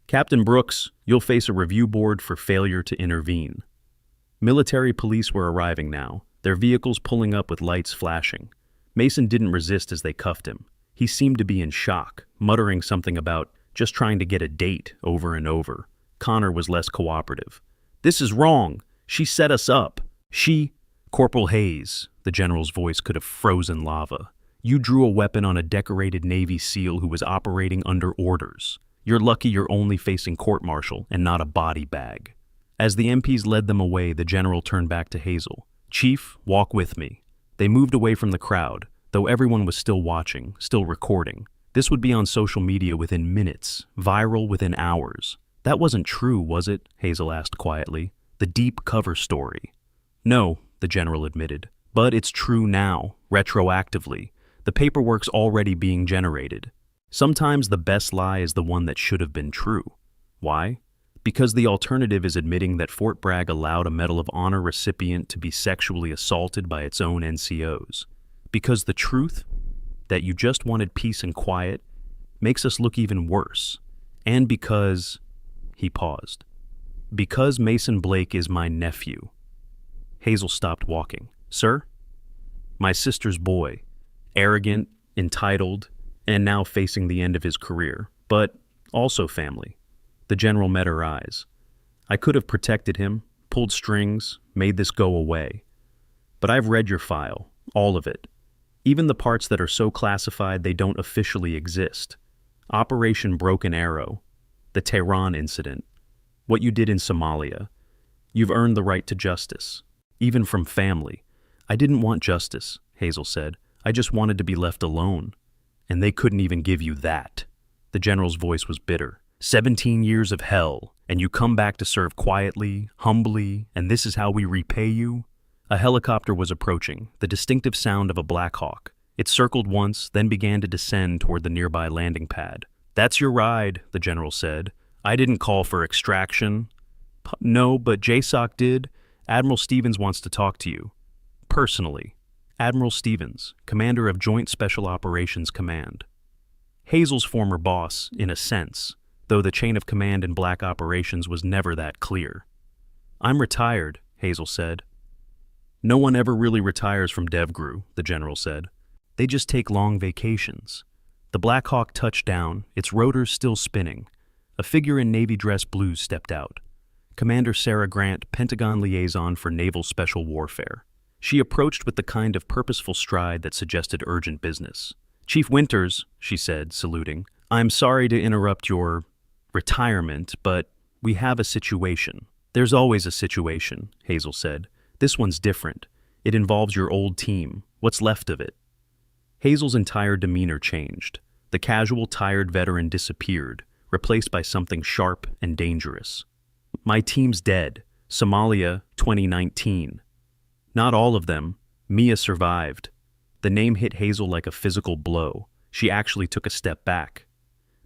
Captain Brooks, you'll face a review board for failure to intervene." Military police were arriving now, their vehicles pulling up with lights flashing. Mason didn't resist as they cuffed him. He seemed to be in shock, muttering something about just trying to get a date over and over. Connor was less cooperative. "This is wrong. She set us up. She..." "Corporal Hayes," the general's voice could have frozen lava. "You drew a weapon on a decorated Navy SEAL who was operating under orders. You're lucky you're only facing court-martial and not a body bag." As the MPs led them away, the general turned back to Hazel. "Chief, walk with me." They moved away from the crowd, though everyone was still watching, still recording. This would be on social media within minutes, viral within hours. "That wasn't true, was it?" Hazel asked quietly. "The deep cover story." "No," the general admitted. "But it's true now, retroactively. The paperwork's already being generated. Sometimes the best lie is the one that should have been true. Why? Because the alternative is admitting that Fort Bragg allowed a Medal of Honor recipient to be sexually assaulted by its own NCOs. Because the truth, that you just wanted peace and quiet, makes us look even worse. And because, he paused, because Mason Blake is my nephew. Hazel stopped walking. Sir? My sister's boy, arrogant, entitled, and now facing the end of his career, but also family. The general met her eyes. I could have protected him, pulled strings, made this go away. But I've read your file, all of it. Even the parts that are so classified they don't officially exist. Operation Broken Arrow, the Tehran incident, what you did in Somalia. You've earned the right to justice, even from family. I didn't want justice, Hazel said. I just wanted to be left alone. And they couldn't even give you that. The general's voice was bitter. 17 years of hell, and you come back to serve quietly, humbly, and this is how we repay you? A helicopter was approaching, the distinctive sound of a Black Hawk. It circled once, then began to descend toward the nearby landing pad. That's your ride, the general said. I didn't call for extraction. No, but JSOC did. Admiral Stevens wants to talk to you. Personally. Admiral Stevens, commander of Joint Special Operations Command. Hazel's former boss, in a sense, though the chain of command in Black Operations was never that clear. I'm retired, Hazel said. No one ever really retires from DevGru, the general said. They just take long vacations. The Black Hawk touched down, its rotors still spinning. A figure in navy dress blues stepped out. Commander Sarah Grant, Pentagon liaison for Naval Special Warfare. She approached with the kind of purposeful stride that suggested urgent business. Chief Winters, she said, saluting, I'm sorry to interrupt your retirement, but we have a situation. There's always a situation, Hazel said. This one's different. It involves your old team. What's left of it? Hazel's entire demeanor changed. The casual, tired veteran disappeared, replaced by something sharp and dangerous. My team's dead. Somalia, 2019. Not all of them. Mia survived. The name hit Hazel like a physical blow. She actually took a step back.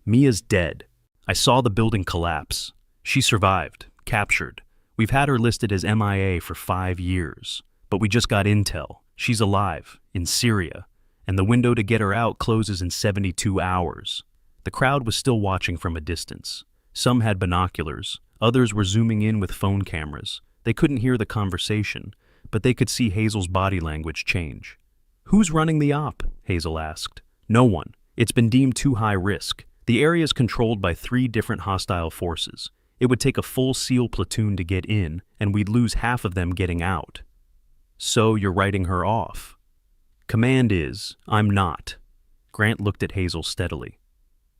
Mia's dead. I saw the building collapse. She survived, captured. We've had her listed as MIA for 5 years, but we just got intel. She's alive, in Syria, and the window to get her out closes in 72 hours. The crowd was still watching from a distance. Some had binoculars, others were zooming in with phone cameras. They couldn't hear the conversation, but they could see Hazel's body language change. Who's running the op? Hazel asked. No one. It's been deemed too high risk. The area is controlled by 3 different hostile forces. It would take a full SEAL platoon to get in, and we'd lose half of them getting out. So you're writing her off? Command is, I'm not. Grant looked at Hazel steadily.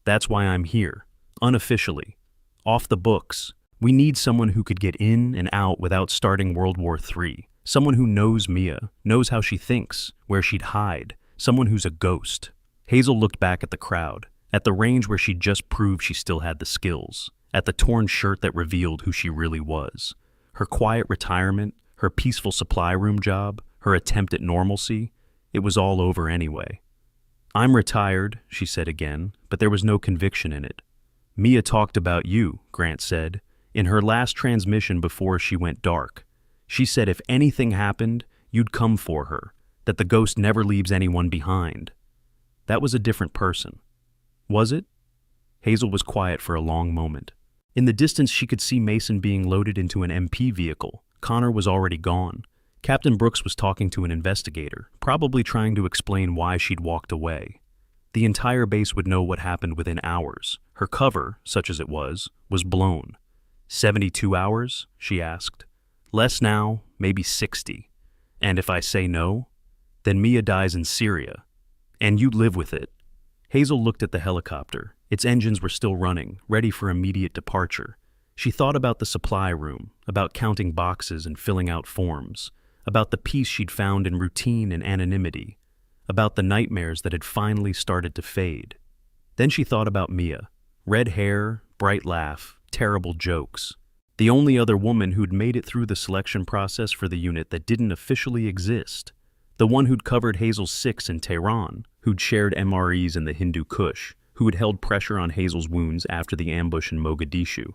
That's why I'm here, unofficially. Off the books. We need someone who could get in and out without starting World War III. Someone who knows Mia, knows how she thinks, where she'd hide. Someone who's a ghost. Hazel looked back at the crowd, at the range where she'd just proved she still had the skills, at the torn shirt that revealed who she really was. Her quiet retirement, her peaceful supply room job, her attempt at normalcy, it was all over anyway. I'm retired, she said again, but there was no conviction in it. Mia talked about you, Grant said, in her last transmission before she went dark. She said if anything happened, you'd come for her, that the ghost never leaves anyone behind. That was a different person. Was it? Hazel was quiet for a long moment. In the distance, she could see Mason being loaded into an MP vehicle. Connor was already gone. Captain Brooks was talking to an investigator, probably trying to explain why she'd walked away. The entire base would know what happened within hours. Her cover, such as it was blown. 72 hours? She asked. Less now, maybe 60. And if I say no, then Mia dies in Syria. And you live with it. Hazel looked at the helicopter. Its engines were still running, ready for immediate departure. She thought about the supply room, about counting boxes and filling out forms, about the peace she'd found in routine and anonymity, about the nightmares that had finally started to fade. Then she thought about Mia. Red hair, bright laugh, terrible jokes. The only other woman who'd made it through the selection process for the unit that didn't officially exist. The one who'd covered Hazel's 6 in Tehran, who'd shared MREs in the Hindu Kush, who had held pressure on Hazel's wounds after the ambush in Mogadishu.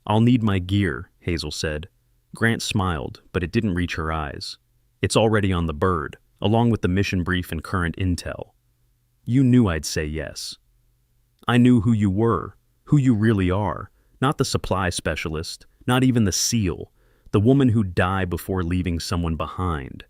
I'll need my gear, Hazel said. Grant smiled, but it didn't reach her eyes. It's already on the bird. along with the mission brief and current intel. You knew I'd say yes. I knew who you were, who you really are, not the supply specialist, not even the SEAL, the woman who'd die before leaving someone behind.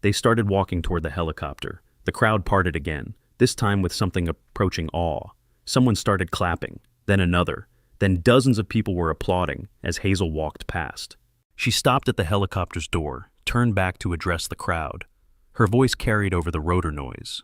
They started walking toward the helicopter. The crowd parted again, this time with something approaching awe. Someone started clapping, then another, then dozens of people were applauding as Hazel walked past. She stopped at the helicopter's door, turned back to address the crowd. Her voice carried over the rotor noise.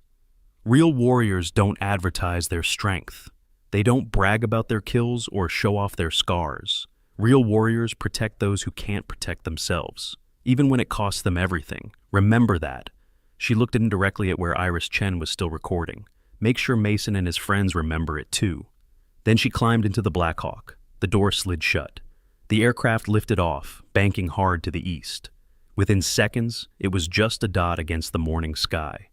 Real warriors don't advertise their strength. They don't brag about their kills or show off their scars. Real warriors protect those who can't protect themselves, even when it costs them everything. Remember that. She looked indirectly at where Iris Chen was still recording. Make sure Mason and his friends remember it too. Then she climbed into the Black Hawk. The door slid shut. The aircraft lifted off, banking hard to the east. Within seconds, it was just a dot against the morning sky.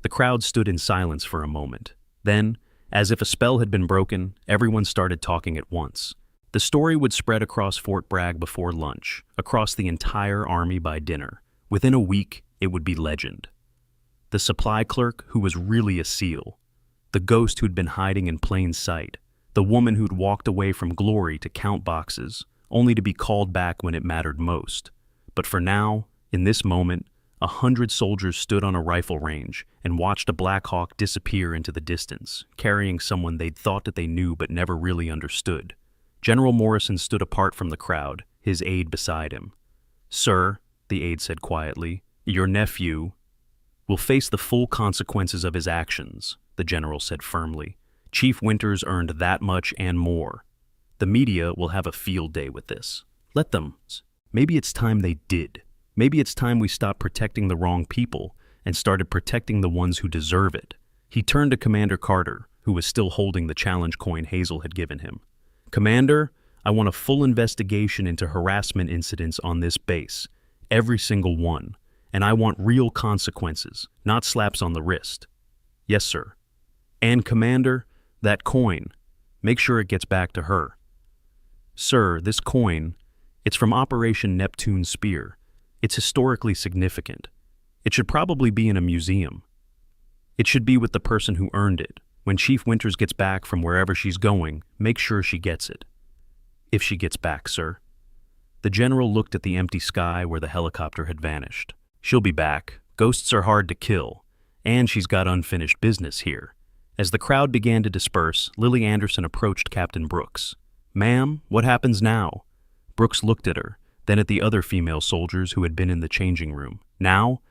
The crowd stood in silence for a moment. Then, as if a spell had been broken, everyone started talking at once. The story would spread across Fort Bragg before lunch, across the entire army by dinner. Within a week, it would be legend. The supply clerk who was really a SEAL. The ghost who'd been hiding in plain sight. The woman who'd walked away from glory to count boxes, only to be called back when it mattered most. But for now, in this moment, 100 soldiers stood on a rifle range and watched a Black Hawk disappear into the distance, carrying someone they'd thought that they knew but never really understood. General Morrison stood apart from the crowd, his aide beside him. "Sir," the aide said quietly, "your nephew will face the full consequences of his actions," the general said firmly. "Chief Winters earned that much and more. The media will have a field day with this. Let them. Maybe it's time they did. Maybe it's time we stopped protecting the wrong people and started protecting the ones who deserve it." He turned to Commander Carter, who was still holding the challenge coin Hazel had given him. "Commander, I want a full investigation into harassment incidents on this base, every single one, and I want real consequences, not slaps on the wrist." "Yes, sir." "And Commander, that coin, make sure it gets back to her." "Sir, this coin, it's from Operation Neptune Spear. It's historically significant. It should probably be in a museum. It should be with the person who earned it. When Chief Winters gets back from wherever she's going, make sure she gets it." "If she gets back, sir." The general looked at the empty sky where the helicopter had vanished. "She'll be back. Ghosts are hard to kill. And she's got unfinished business here." As the crowd began to disperse, Lily Anderson approached Captain Brooks. "Ma'am, what happens now?" Brooks looked at her, then at the other female soldiers who had been in the changing room. Now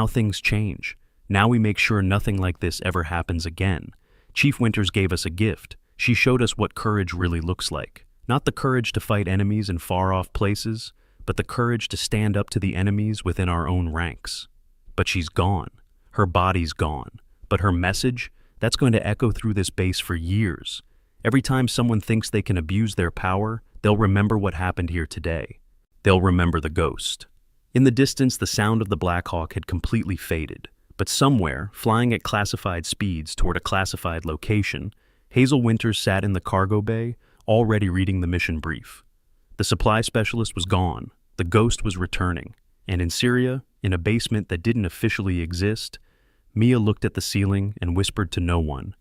things change. Now we make sure nothing like this ever happens again. Chief Winters gave us a gift. She showed us what courage really looks like. Not the courage to fight enemies in far-off places, but the courage to stand up to the enemies within our own ranks. But she's gone. Her body's gone. But her message, that's going to echo through this base for years. Every time someone thinks they can abuse their power, they'll remember what happened here today. They'll remember the ghost. In the distance, the sound of the Black Hawk had completely faded. But somewhere, flying at classified speeds toward a classified location, Hazel Winters sat in the cargo bay, already reading the mission brief. The supply specialist was gone. The ghost was returning. And in Syria, in a basement that didn't officially exist, Mia looked at the ceiling and whispered to no one,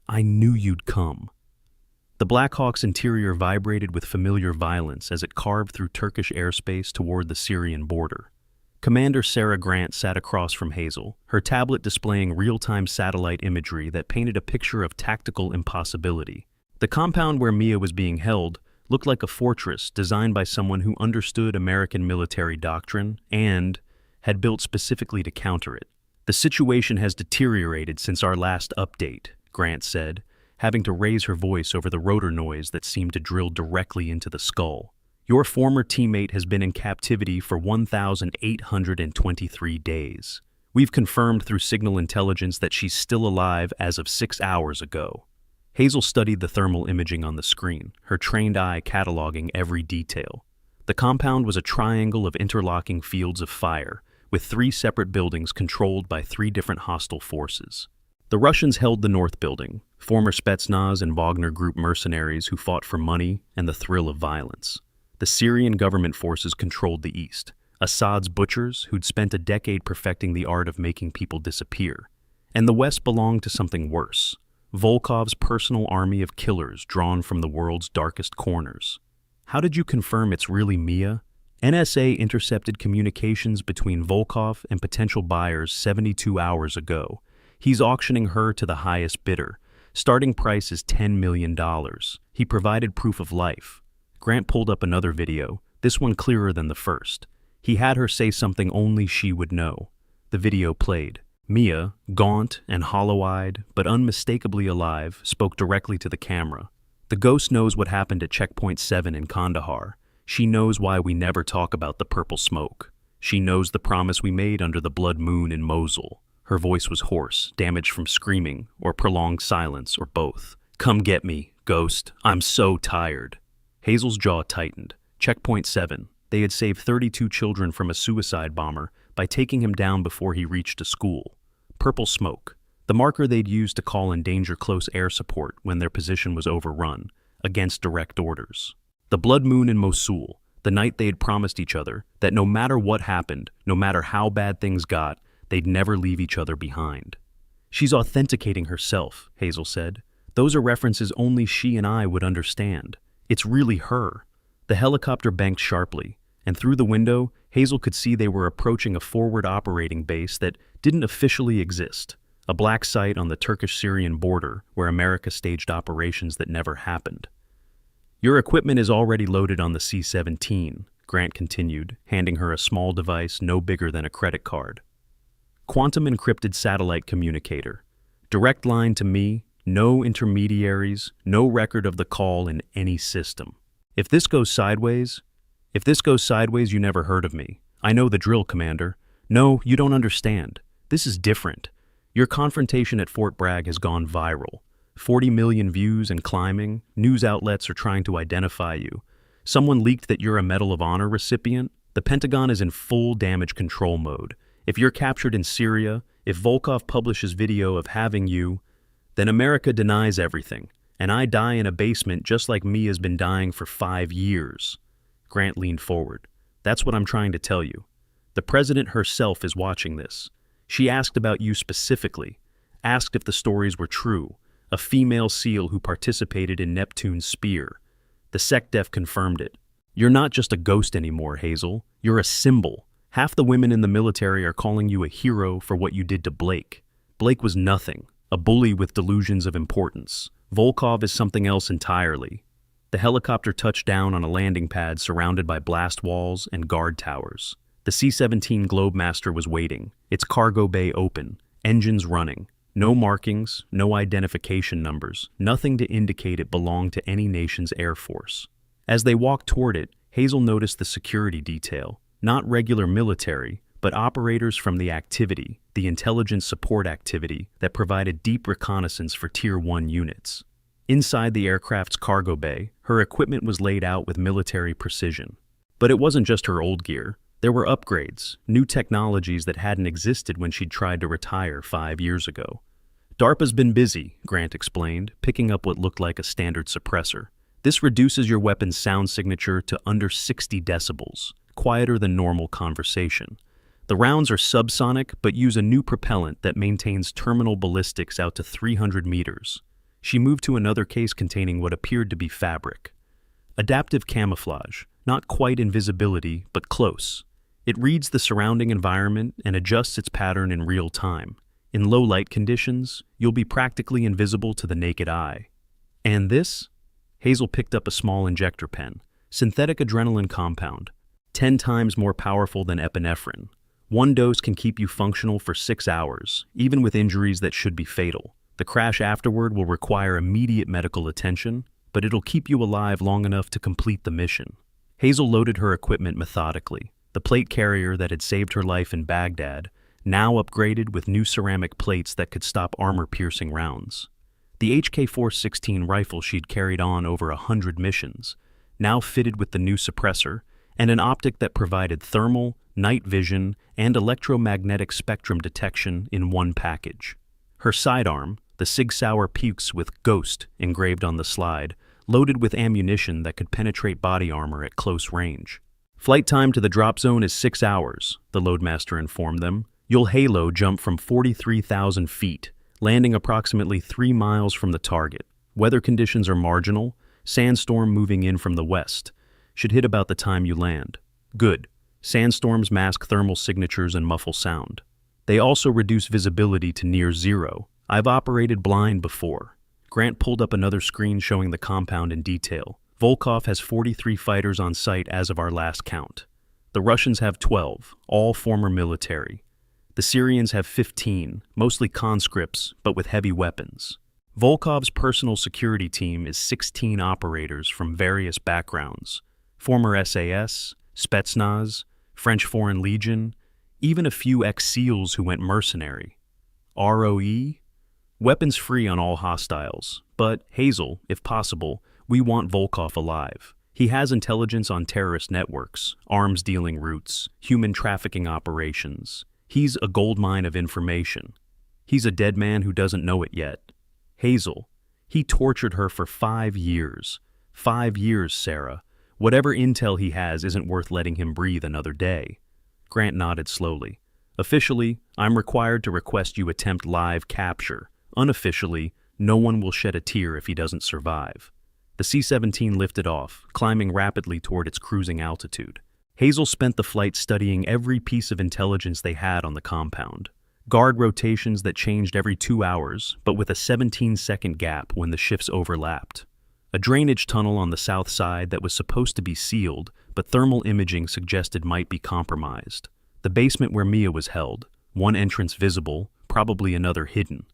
"I knew you'd come." The Black Hawk's interior vibrated with familiar violence as it carved through Turkish airspace toward the Syrian border. Commander Sarah Grant sat across from Hazel, her tablet displaying real-time satellite imagery that painted a picture of tactical impossibility. The compound where Mia was being held looked like a fortress designed by someone who understood American military doctrine and had built specifically to counter it. "The situation has deteriorated since our last update," Grant said, having to raise her voice over the rotor noise that seemed to drill directly into the skull. "Your former teammate has been in captivity for 1,823 days. We've confirmed through signal intelligence that she's still alive as of 6 hours ago." Hazel studied the thermal imaging on the screen, her trained eye cataloging every detail. The compound was a triangle of interlocking fields of fire, with 3 separate buildings controlled by 3 different hostile forces. The Russians held the North Building, former Spetsnaz and Wagner Group mercenaries who fought for money and the thrill of violence. The Syrian government forces controlled the East, Assad's butchers who'd spent a decade perfecting the art of making people disappear. And the West belonged to something worse. Volkov's personal army of killers drawn from the world's darkest corners. How did you confirm it's really Mia? NSA intercepted communications between Volkov and potential buyers 72 hours ago. He's auctioning her to the highest bidder. Starting price is $10 million. He provided proof of life. Grant pulled up another video, this one clearer than the first. He had her say something only she would know. The video played. Mia, gaunt and hollow-eyed, but unmistakably alive, spoke directly to the camera. The ghost knows what happened at Checkpoint 7 in Kandahar. She knows why we never talk about the purple smoke. She knows the promise we made under the blood moon in Mosul. Her voice was hoarse, damaged from screaming, or prolonged silence, or both. Come get me, ghost. I'm so tired. Hazel's jaw tightened. Checkpoint 7. They had saved 32 children from a suicide bomber by taking him down before he reached a school. Purple smoke. The marker they'd used to call in danger close air support when their position was overrun, against direct orders. The blood moon in Mosul, the night they had promised each other that no matter what happened, no matter how bad things got, they'd never leave each other behind. She's authenticating herself, Hazel said. Those are references only she and I would understand. It's really her. The helicopter banked sharply, and through the window, Hazel could see they were approaching a forward operating base that didn't officially exist, a black site on the Turkish-Syrian border where America staged operations that never happened. Your equipment is already loaded on the C-17, Grant continued, handing her a small device no bigger than a credit card. Quantum encrypted satellite communicator. Direct line to me, no intermediaries, no record of the call in any system. If this goes sideways, you never heard of me. I know the drill, Commander. No, you don't understand. This is different. Your confrontation at Fort Bragg has gone viral. 40 million views and climbing. News outlets are trying to identify you. Someone leaked that you're a Medal of Honor recipient. The Pentagon is in full damage control mode. If you're captured in Syria, if Volkov publishes video of having you, then America denies everything, and I die in a basement just like Mia's been dying for 5 years. Grant leaned forward. That's what I'm trying to tell you. The president herself is watching this. She asked about you specifically, asked if the stories were true, a female SEAL who participated in Neptune's spear. The SecDef confirmed it. You're not just a ghost anymore, Hazel. You're a symbol. Half the women in the military are calling you a hero for what you did to Blake. Blake was nothing, a bully with delusions of importance. Volkov is something else entirely. The helicopter touched down on a landing pad surrounded by blast walls and guard towers. The C-17 Globemaster was waiting, its cargo bay open, engines running. No markings, no identification numbers, nothing to indicate it belonged to any nation's air force. As they walked toward it, Hazel noticed the security detail. Not regular military, but operators from the activity, the intelligence support activity that provided deep reconnaissance for Tier 1 units. Inside the aircraft's cargo bay, her equipment was laid out with military precision. But it wasn't just her old gear. There were upgrades, new technologies that hadn't existed when she'd tried to retire 5 years ago. DARPA's been busy, Grant explained, picking up what looked like a standard suppressor. This reduces your weapon's sound signature to under 60 decibels, quieter than normal conversation. The rounds are subsonic but use a new propellant that maintains terminal ballistics out to 300 meters. She moved to another case containing what appeared to be fabric. Adaptive camouflage, not quite invisibility, but close. It reads the surrounding environment and adjusts its pattern in real time. In low light conditions, you'll be practically invisible to the naked eye. And this? Hazel picked up a small injector pen. Synthetic adrenaline compound. 10 times more powerful than epinephrine. One dose can keep you functional for 6 hours, even with injuries that should be fatal. The crash afterward will require immediate medical attention, but it'll keep you alive long enough to complete the mission. Hazel loaded her equipment methodically. The plate carrier that had saved her life in Baghdad, now upgraded with new ceramic plates that could stop armor-piercing rounds. The HK-416 rifle she'd carried on over 100 missions, now fitted with the new suppressor, and an optic that provided thermal, night vision, and electromagnetic spectrum detection in one package. Her sidearm, the Sig Sauer Pukes with Ghost engraved on the slide, loaded with ammunition that could penetrate body armor at close range. Flight time to the drop zone is 6 hours, the loadmaster informed them. You'll halo jump from 43,000 feet, landing approximately 3 miles from the target. Weather conditions are marginal, sandstorm moving in from the west. Should hit about the time you land. Good. Sandstorms mask thermal signatures and muffle sound. They also reduce visibility to near zero. I've operated blind before. Grant pulled up another screen showing the compound in detail. Volkov has 43 fighters on site as of our last count. The Russians have 12, all former military. The Syrians have 15, mostly conscripts, but with heavy weapons. Volkov's personal security team is 16 operators from various backgrounds. Former SAS, Spetsnaz, French Foreign Legion, even a few ex-SEALs who went mercenary. ROE? Weapons free on all hostiles, but Hazel, if possible, we want Volkov alive. He has intelligence on terrorist networks, arms dealing routes, human trafficking operations. He's a goldmine of information. He's a dead man who doesn't know it yet. Hazel, he tortured her for 5 years. 5 years, Sarah. Whatever intel he has isn't worth letting him breathe another day. Grant nodded slowly. Officially, I'm required to request you attempt live capture. Unofficially, no one will shed a tear if he doesn't survive. The C-17 lifted off, climbing rapidly toward its cruising altitude. Hazel spent the flight studying every piece of intelligence they had on the compound. Guard rotations that changed every 2 hours, but with a 17-second gap when the shifts overlapped. A drainage tunnel on the south side that was supposed to be sealed, but thermal imaging suggested might be compromised. The basement where Mia was held, one entrance visible, probably another hidden.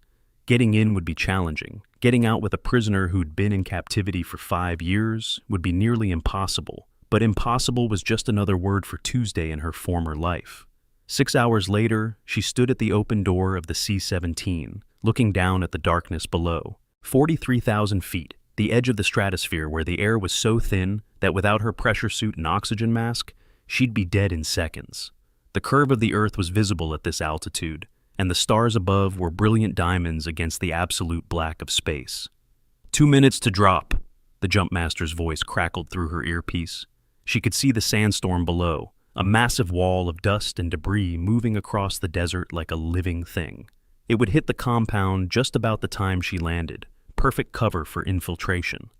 Getting in would be challenging. Getting out with a prisoner who'd been in captivity for 5 years would be nearly impossible. But impossible was just another word for Tuesday in her former life. 6 hours later, she stood at the open door of the C-17, looking down at the darkness below. 43,000 feet, the edge of the stratosphere where the air was so thin that without her pressure suit and oxygen mask, she'd be dead in seconds. The curve of the Earth was visible at this altitude, and the stars above were brilliant diamonds against the absolute black of space. 2 minutes to drop, the jumpmaster's voice crackled through her earpiece. She could see the sandstorm below, a massive wall of dust and debris moving across the desert like a living thing. It would hit the compound just about the time she landed, perfect cover for infiltration.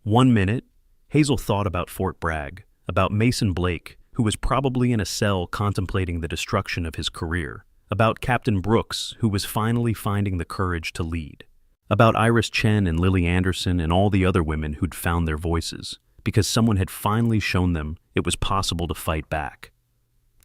1 minute, Hazel thought about Fort Bragg, about Mason Blake, who was probably in a cell contemplating the destruction of his career, about Captain Brooks, who was finally finding the courage to lead, about Iris Chen and Lily Anderson and all the other women who'd found their voices, because someone had finally shown them it was possible to fight back.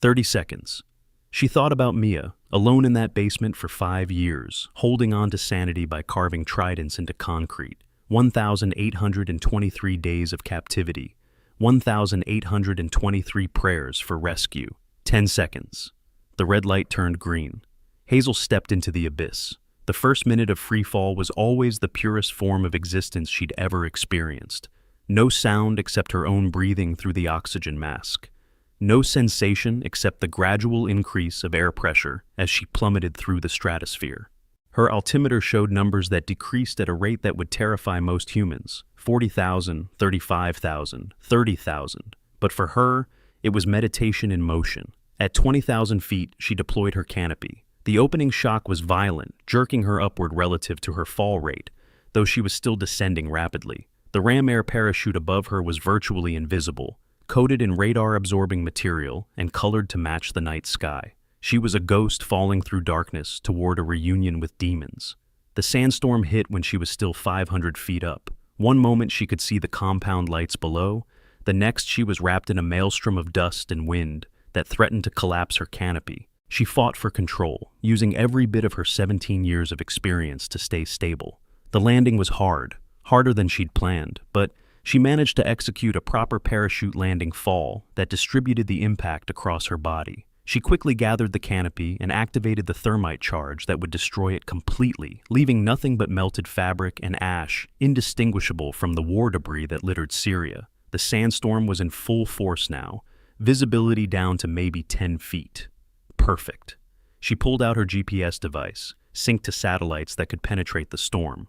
30 seconds. She thought about Mia, alone in that basement for 5 years, holding on to sanity by carving tridents into concrete. 1,823 days of captivity. 1,823 prayers for rescue. 10 seconds. The red light turned green. Hazel stepped into the abyss. The first minute of free fall was always the purest form of existence she'd ever experienced. No sound except her own breathing through the oxygen mask. No sensation except the gradual increase of air pressure as she plummeted through the stratosphere. Her altimeter showed numbers that decreased at a rate that would terrify most humans. 40,000, 35,000, 30,000. But for her, it was meditation in motion. At 20,000 feet, she deployed her canopy. The opening shock was violent, jerking her upward relative to her fall rate, though she was still descending rapidly. The ram air parachute above her was virtually invisible, coated in radar-absorbing material and colored to match the night sky. She was a ghost falling through darkness toward a reunion with demons. The sandstorm hit when she was still 500 feet up. One moment she could see the compound lights below, the next she was wrapped in a maelstrom of dust and wind that threatened to collapse her canopy. She fought for control, using every bit of her 17 years of experience to stay stable. The landing was hard, harder than she'd planned, but she managed to execute a proper parachute landing fall that distributed the impact across her body. She quickly gathered the canopy and activated the thermite charge that would destroy it completely, leaving nothing but melted fabric and ash, indistinguishable from the war debris that littered Syria. The sandstorm was in full force now, visibility down to maybe 10 feet. Perfect. She pulled out her GPS device, synced to satellites that could penetrate the storm.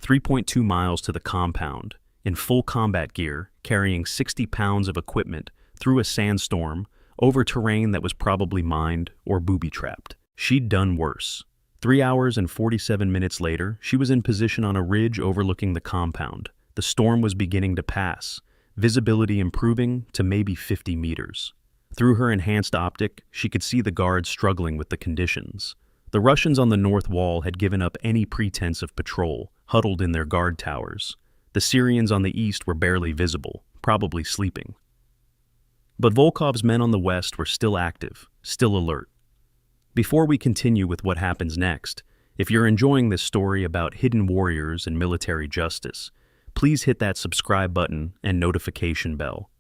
3.2 miles to the compound. In full combat gear, carrying 60 pounds of equipment, through a sandstorm, over terrain that was probably mined or booby-trapped. She'd done worse. 3 hours and 47 minutes later, she was in position on a ridge overlooking the compound. The storm was beginning to pass, visibility improving to maybe 50 meters. Through her enhanced optic, she could see the guards struggling with the conditions. The Russians on the north wall had given up any pretense of patrol, huddled in their guard towers. The Syrians on the east were barely visible, probably sleeping. But Volkov's men on the west were still active, still alert. Before we continue with what happens next, if you're enjoying this story about hidden warriors and military justice, please hit that subscribe button and notification bell.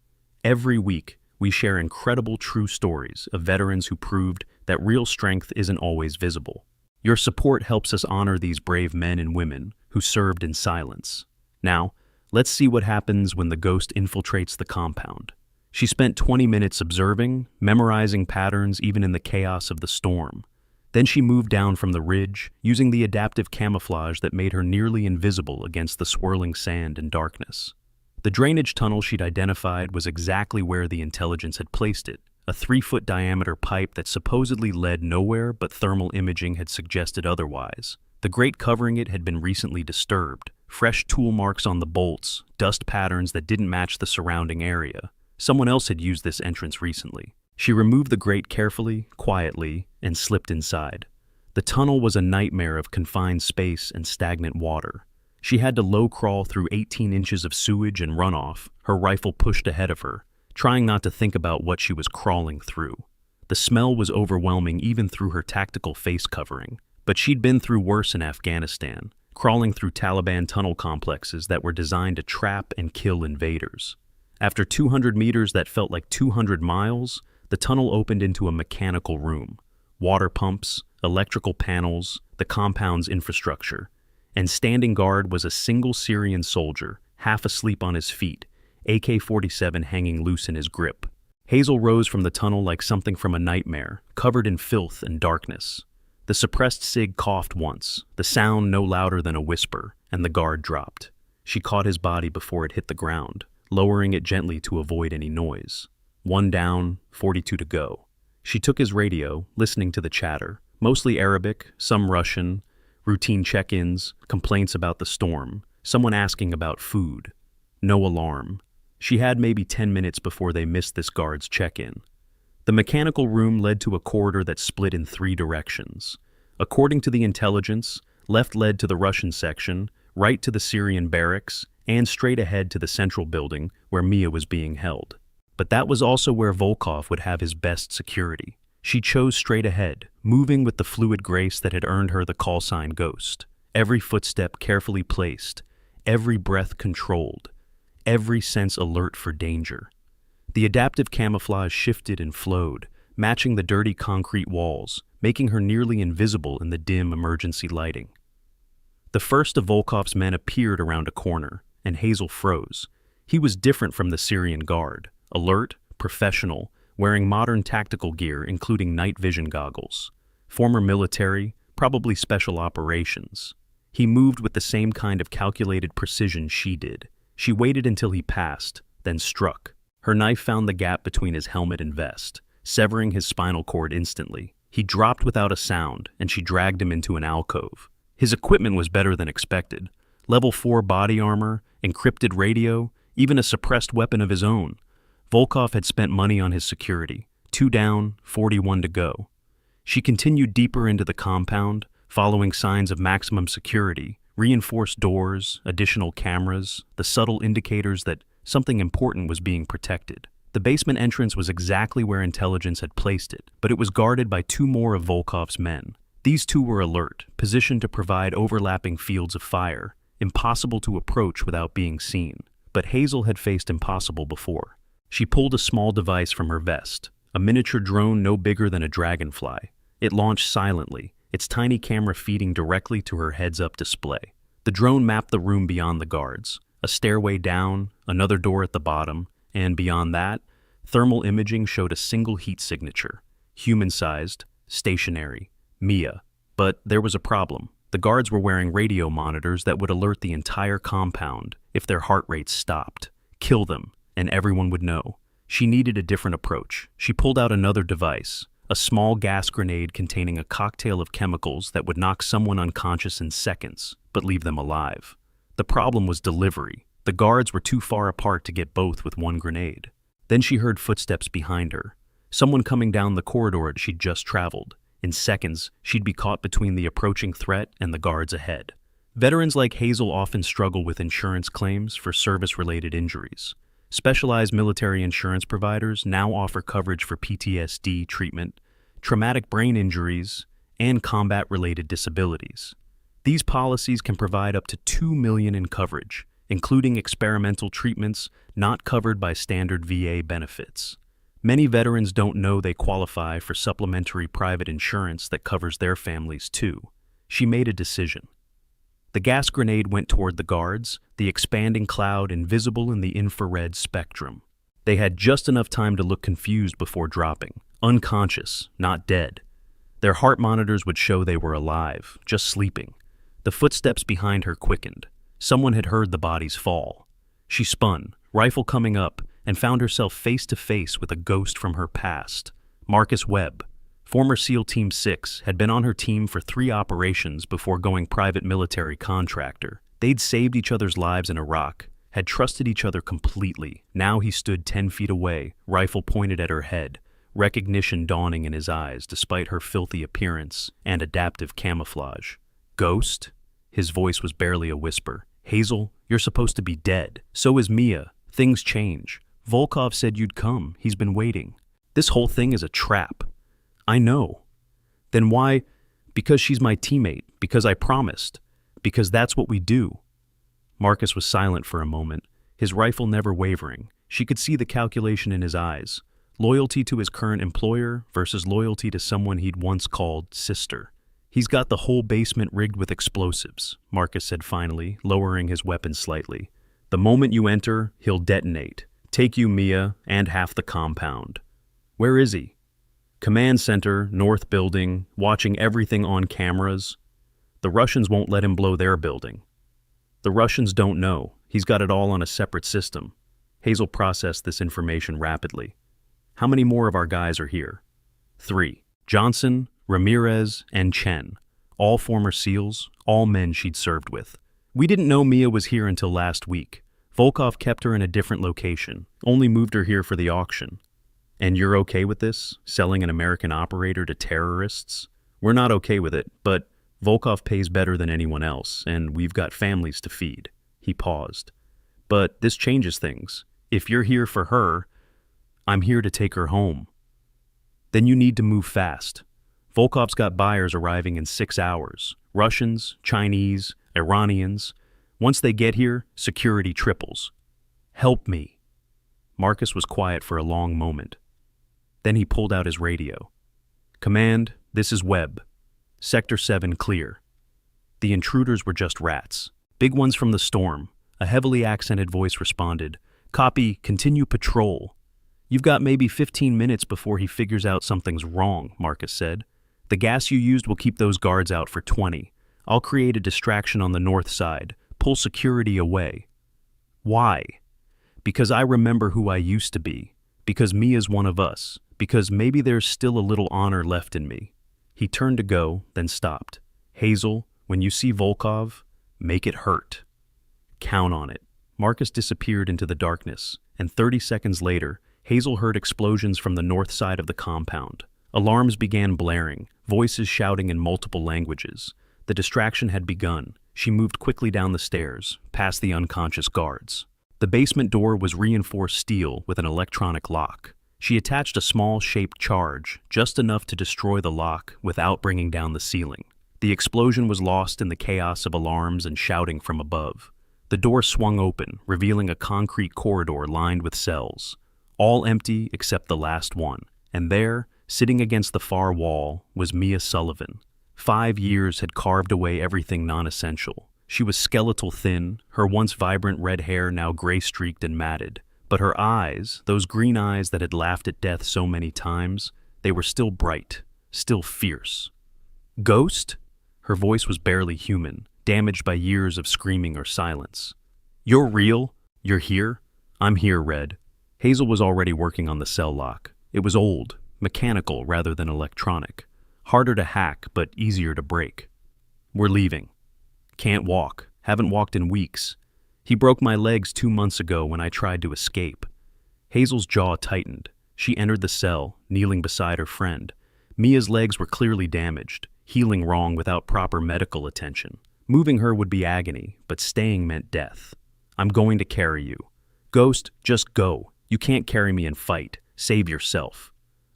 Every week, we share incredible true stories of veterans who proved that real strength isn't always visible. Your support helps us honor these brave men and women who served in silence. Now, let's see what happens when the ghost infiltrates the compound. She spent 20 minutes observing, memorizing patterns even in the chaos of the storm. Then she moved down from the ridge, using the adaptive camouflage that made her nearly invisible against the swirling sand and darkness. The drainage tunnel she'd identified was exactly where the intelligence had placed it, a 3-foot diameter pipe that supposedly led nowhere, but thermal imaging had suggested otherwise. The grate covering it had been recently disturbed, fresh tool marks on the bolts, dust patterns that didn't match the surrounding area. Someone else had used this entrance recently. She removed the grate carefully, quietly, and slipped inside. The tunnel was a nightmare of confined space and stagnant water. She had to low crawl through 18 inches of sewage and runoff, her rifle pushed ahead of her, trying not to think about what she was crawling through. The smell was overwhelming even through her tactical face covering, but she'd been through worse in Afghanistan, crawling through Taliban tunnel complexes that were designed to trap and kill invaders. After 200 meters that felt like 200 miles, the tunnel opened into a mechanical room. Water pumps, electrical panels, the compound's infrastructure. And standing guard was a single Syrian soldier, half asleep on his feet, AK-47 hanging loose in his grip. Hazel rose from the tunnel like something from a nightmare, covered in filth and darkness. The suppressed SIG coughed once, the sound no louder than a whisper, and the guard dropped. She caught his body before it hit the ground, lowering it gently to avoid any noise. 1 down, 42 to go. She took his radio, listening to the chatter, mostly Arabic, some Russian, routine check-ins, complaints about the storm, someone asking about food. No alarm. She had maybe 10 minutes before they missed this guard's check-in. The mechanical room led to a corridor that split in 3 directions. According to the intelligence, left led to the Russian section, right to the Syrian barracks, and straight ahead to the central building where Mia was being held. But that was also where Volkov would have his best security. She chose straight ahead, moving with the fluid grace that had earned her the call sign Ghost. Every footstep carefully placed, every breath controlled, every sense alert for danger. The adaptive camouflage shifted and flowed, matching the dirty concrete walls, making her nearly invisible in the dim emergency lighting. The first of Volkov's men appeared around a corner, and Hazel froze. He was different from the Syrian guard, alert, professional, wearing modern tactical gear including night vision goggles. Former military, probably special operations. He moved with the same kind of calculated precision she did. She waited until he passed, then struck. Her knife found the gap between his helmet and vest, severing his spinal cord instantly. He dropped without a sound, and she dragged him into an alcove. His equipment was better than expected. Level 4 body armor, encrypted radio, even a suppressed weapon of his own. Volkov had spent money on his security. 2 down, 41 to go. She continued deeper into the compound, following signs of maximum security, reinforced doors, additional cameras, the subtle indicators that something important was being protected. The basement entrance was exactly where intelligence had placed it, but it was guarded by 2 more of Volkov's men. These 2 were alert, positioned to provide overlapping fields of fire, impossible to approach without being seen. But Hazel had faced impossible before. She pulled a small device from her vest, a miniature drone no bigger than a dragonfly. It launched silently, its tiny camera feeding directly to her heads-up display. The drone mapped the room beyond the guards, a stairway down, another door at the bottom, and beyond that, thermal imaging showed a single heat signature, human-sized, stationary, Mia. But there was a problem. The guards were wearing radio monitors that would alert the entire compound if their heart rates stopped. Kill them, and everyone would know. She needed a different approach. She pulled out another device, a small gas grenade containing a cocktail of chemicals that would knock someone unconscious in seconds, but leave them alive. The problem was delivery. The guards were too far apart to get both with one grenade. Then she heard footsteps behind her, someone coming down the corridor she'd just traveled. In seconds, she'd be caught between the approaching threat and the guards ahead. Veterans like Hazel often struggle with insurance claims for service-related injuries. Specialized military insurance providers now offer coverage for PTSD treatment, traumatic brain injuries, and combat-related disabilities. These policies can provide up to $2 million in coverage, including experimental treatments not covered by standard VA benefits. Many veterans don't know they qualify for supplementary private insurance that covers their families too. She made a decision. The gas grenade went toward the guards, the expanding cloud invisible in the infrared spectrum. They had just enough time to look confused before dropping, unconscious, not dead. Their heart monitors would show they were alive, just sleeping. The footsteps behind her quickened. Someone had heard the bodies fall. She spun, rifle coming up, and found herself face to face with a ghost from her past. Marcus Webb, former SEAL Team 6, had been on her team for 3 operations before going private military contractor. They'd saved each other's lives in Iraq, had trusted each other completely. Now he stood 10 feet away, rifle pointed at her head, recognition dawning in his eyes despite her filthy appearance and adaptive camouflage. Ghost? His voice was barely a whisper. Hazel, you're supposed to be dead. So is Mia. Things change. Volkov said you'd come. He's been waiting. This whole thing is a trap. I know. Then why? Because she's my teammate. Because I promised. Because that's what we do. Marcus was silent for a moment, his rifle never wavering. She could see the calculation in his eyes. Loyalty to his current employer versus loyalty to someone he'd once called sister. He's got the whole basement rigged with explosives, Marcus said finally, lowering his weapon slightly. The moment you enter, he'll detonate. Take you, Mia, and half the compound. Where is he? Command center, north building, watching everything on cameras. The Russians won't let him blow their building. The Russians don't know. He's got it all on a separate system. Hazel processed this information rapidly. How many more of our guys are here? 3. Johnson, Ramirez, and Chen. All former SEALs, all men she'd served with. We didn't know Mia was here until last week. Volkov kept her in a different location, only moved her here for the auction. And you're okay with this? Selling an American operator to terrorists? We're not okay with it, but Volkov pays better than anyone else, and we've got families to feed. He paused. But this changes things. If you're here for her, I'm here to take her home. Then you need to move fast. Volkov's got buyers arriving in 6 hours. Russians, Chinese, Iranians. Once they get here, security triples. Help me. Marcus was quiet for a long moment. Then he pulled out his radio. Command, this is Webb. Sector 7 clear. The intruders were just rats. Big ones from the storm. A heavily accented voice responded. Copy, continue patrol. You've got maybe 15 minutes before he figures out something's wrong, Marcus said. The gas you used will keep those guards out for 20. I'll create a distraction on the north side. Pull security away. Why? Because I remember who I used to be. Because Mia's one of us. Because maybe there's still a little honor left in me. He turned to go, then stopped. Hazel, when you see Volkov, make it hurt. Count on it. Marcus disappeared into the darkness, and 30 seconds later, Hazel heard explosions from the north side of the compound. Alarms began blaring, voices shouting in multiple languages. The distraction had begun. She moved quickly down the stairs, past the unconscious guards. The basement door was reinforced steel with an electronic lock. She attached a small shaped charge, just enough to destroy the lock without bringing down the ceiling. The explosion was lost in the chaos of alarms and shouting from above. The door swung open, revealing a concrete corridor lined with cells, all empty except the last one. And there, sitting against the far wall, was Mia Sullivan. 5 years had carved away everything non-essential. She was skeletal thin, her once vibrant red hair now gray-streaked and matted. But her eyes, those green eyes that had laughed at death so many times, they were still bright, still fierce. Ghost? Her voice was barely human, damaged by years of screaming or silence. You're real? You're here? I'm here, Red. Hazel was already working on the cell lock. It was old, mechanical rather than electronic. Harder to hack, but easier to break. We're leaving. Can't walk. Haven't walked in weeks. He broke my legs 2 months ago when I tried to escape. Hazel's jaw tightened. She entered the cell, kneeling beside her friend. Mia's legs were clearly damaged, healing wrong without proper medical attention. Moving her would be agony, but staying meant death. I'm going to carry you. Ghost, just go. You can't carry me and fight. Save yourself.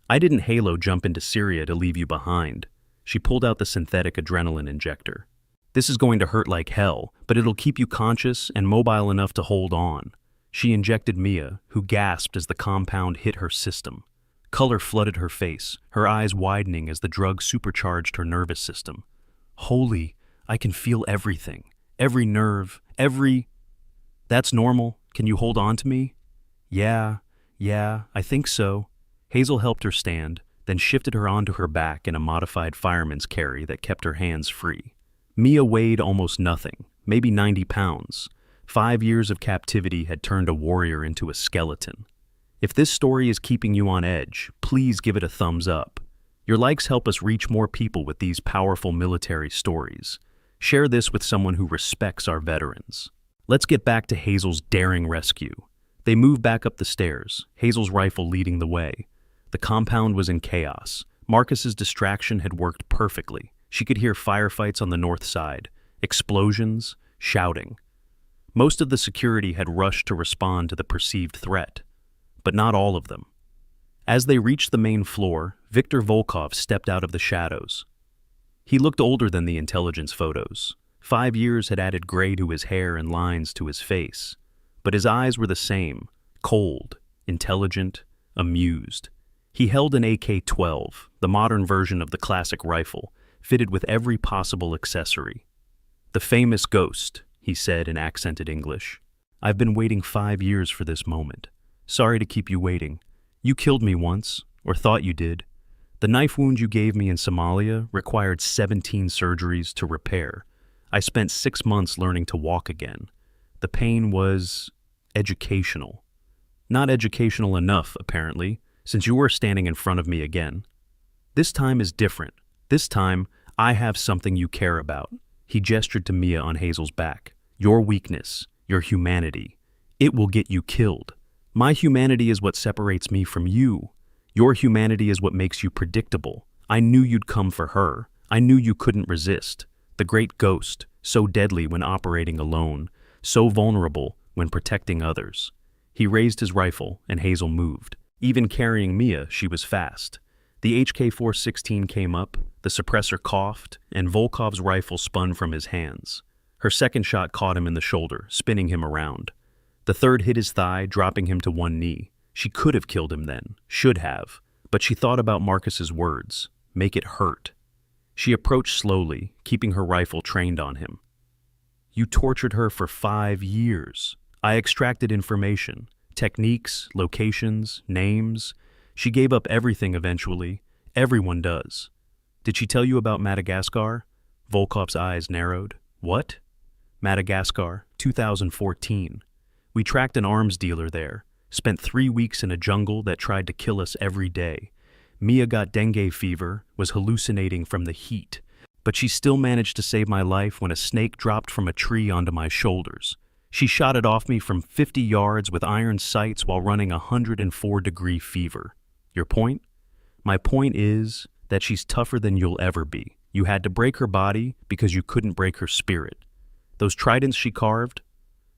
I didn't Halo jump into Syria to leave you behind. She pulled out the synthetic adrenaline injector. This is going to hurt like hell, but it'll keep you conscious and mobile enough to hold on. She injected Mia, who gasped as the compound hit her system. Color flooded her face, her eyes widening as the drug supercharged her nervous system. Holy, I can feel everything. Every nerve, every... That's normal. Can you hold on to me? Yeah, I think so. Hazel helped her stand, then shifted her onto her back in a modified fireman's carry that kept her hands free. Mia weighed almost nothing, maybe 90 pounds. 5 years of captivity had turned a warrior into a skeleton. If this story is keeping you on edge, please give it a thumbs up. Your likes help us reach more people with these powerful military stories. Share this with someone who respects our veterans. Let's get back to Hazel's daring rescue. They moved back up the stairs, Hazel's rifle leading the way. The compound was in chaos. Marcus's distraction had worked perfectly. She could hear firefights on the north side, explosions, shouting. Most of the security had rushed to respond to the perceived threat, but not all of them. As they reached the main floor, Viktor Volkov stepped out of the shadows. He looked older than the intelligence photos. 5 years had added gray to his hair and lines to his face, but his eyes were the same, cold, intelligent, amused. He held an AK-12, the modern version of the classic rifle, fitted with every possible accessory. "The famous Ghost," he said in accented English. "I've been waiting 5 years for this moment. Sorry to keep you waiting. You killed me once, or thought you did. The knife wound you gave me in Somalia required 17 surgeries to repair. I spent 6 months learning to walk again. The pain was educational. Not educational enough, apparently, since you were standing in front of me again. This time is different. This time, I have something you care about." He gestured to Mia on Hazel's back. "Your weakness, your humanity. It will get you killed. My humanity is what separates me from you. Your humanity is what makes you predictable. I knew you'd come for her. I knew you couldn't resist. The great Ghost, so deadly when operating alone, so vulnerable when protecting others." He raised his rifle, and Hazel moved. Even carrying Mia, she was fast. The HK-416 came up, the suppressor coughed, and Volkov's rifle spun from his hands. Her second shot caught him in the shoulder, spinning him around. The third hit his thigh, dropping him to one knee. She could have killed him then, should have, but she thought about Marcus's words, "Make it hurt." She approached slowly, keeping her rifle trained on him. "You tortured her for 5 years. I extracted information, techniques, locations, names. She gave up everything eventually. Everyone does. Did she tell you about Madagascar?" Volkov's eyes narrowed. "What?" "Madagascar, 2014. We tracked an arms dealer there, spent 3 weeks in a jungle that tried to kill us every day. Mia got dengue fever, was hallucinating from the heat, but she still managed to save my life when a snake dropped from a tree onto my shoulders. She shot it off me from 50 yards with iron sights while running 104-degree fever. Your point? My point is that she's tougher than you'll ever be. You had to break her body because you couldn't break her spirit. Those tridents she carved,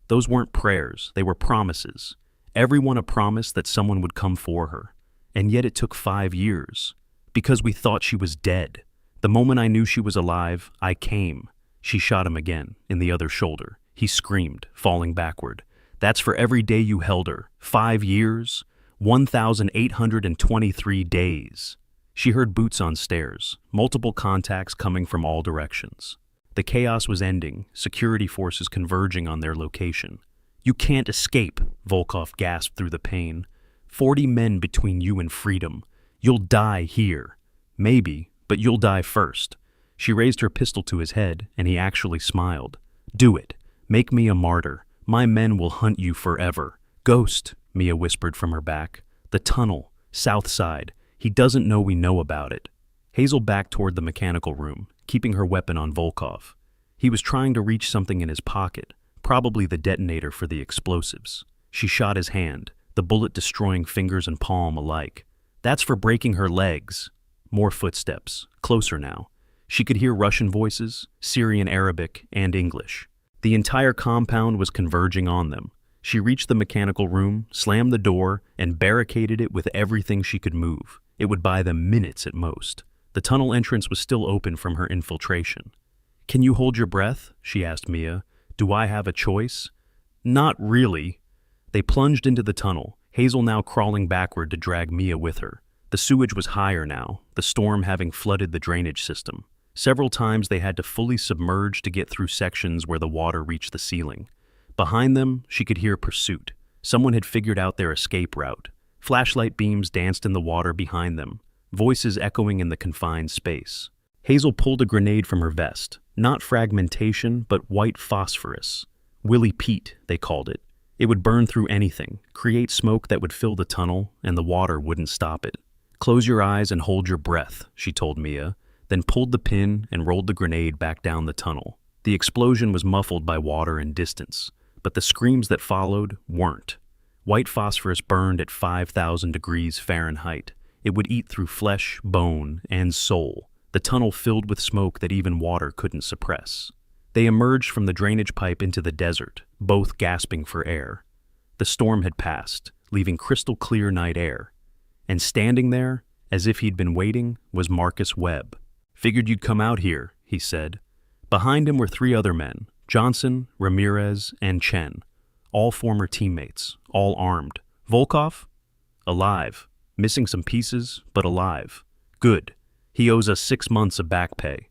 those weren't prayers, they were promises. Everyone a promise that someone would come for her. And yet it took 5 years. Because we thought she was dead. The moment I knew she was alive, I came." She shot him again, in the other shoulder. He screamed, falling backward. "That's for every day you held her. 5 years? 1,823 days." She heard boots on stairs, multiple contacts coming from all directions. The chaos was ending, security forces converging on their location. "You can't escape," Volkov gasped through the pain. 40 men between you and freedom. You'll die here. Maybe, but you'll die first." She raised her pistol to his head, and he actually smiled. "Do it. Make me a martyr. My men will hunt you forever. Ghost, Mia whispered from her back. "The tunnel, south side. He doesn't know we know about it." Hazel backed toward the mechanical room, keeping her weapon on Volkov. He was trying to reach something in his pocket, probably the detonator for the explosives. She shot his hand, the bullet destroying fingers and palm alike. "That's for breaking her legs." More footsteps, closer now. She could hear Russian voices, Syrian Arabic, and English. The entire compound was converging on them. She reached the mechanical room, slammed the door, and barricaded it with everything she could move. It would buy them minutes at most. The tunnel entrance was still open from her infiltration. "Can you hold your breath?" she asked Mia. "Do I have a choice?" "Not really." They plunged into the tunnel, Hazel now crawling backward to drag Mia with her. The sewage was higher now, the storm having flooded the drainage system. Several times they had to fully submerge to get through sections where the water reached the ceiling. Behind them, she could hear pursuit. Someone had figured out their escape route. Flashlight beams danced in the water behind them, voices echoing in the confined space. Hazel pulled a grenade from her vest. Not fragmentation, but white phosphorus. Willy Pete, they called it. It would burn through anything, create smoke that would fill the tunnel, and the water wouldn't stop it. "Close your eyes and hold your breath," she told Mia, then pulled the pin and rolled the grenade back down the tunnel. The explosion was muffled by water and distance, but the screams that followed weren't. White phosphorus burned at 5,000 degrees Fahrenheit. It would eat through flesh, bone, and soul. The tunnel filled with smoke that even water couldn't suppress. They emerged from the drainage pipe into the desert, both gasping for air. The storm had passed, leaving crystal clear night air. And standing there, as if he'd been waiting, was Marcus Webb. "Figured you'd come out here," he said. Behind him were three other men, Johnson, Ramirez, and Chen, all former teammates, all armed. "Volkov?" "Alive. Missing some pieces, but alive." "Good. He owes us 6 months of back pay."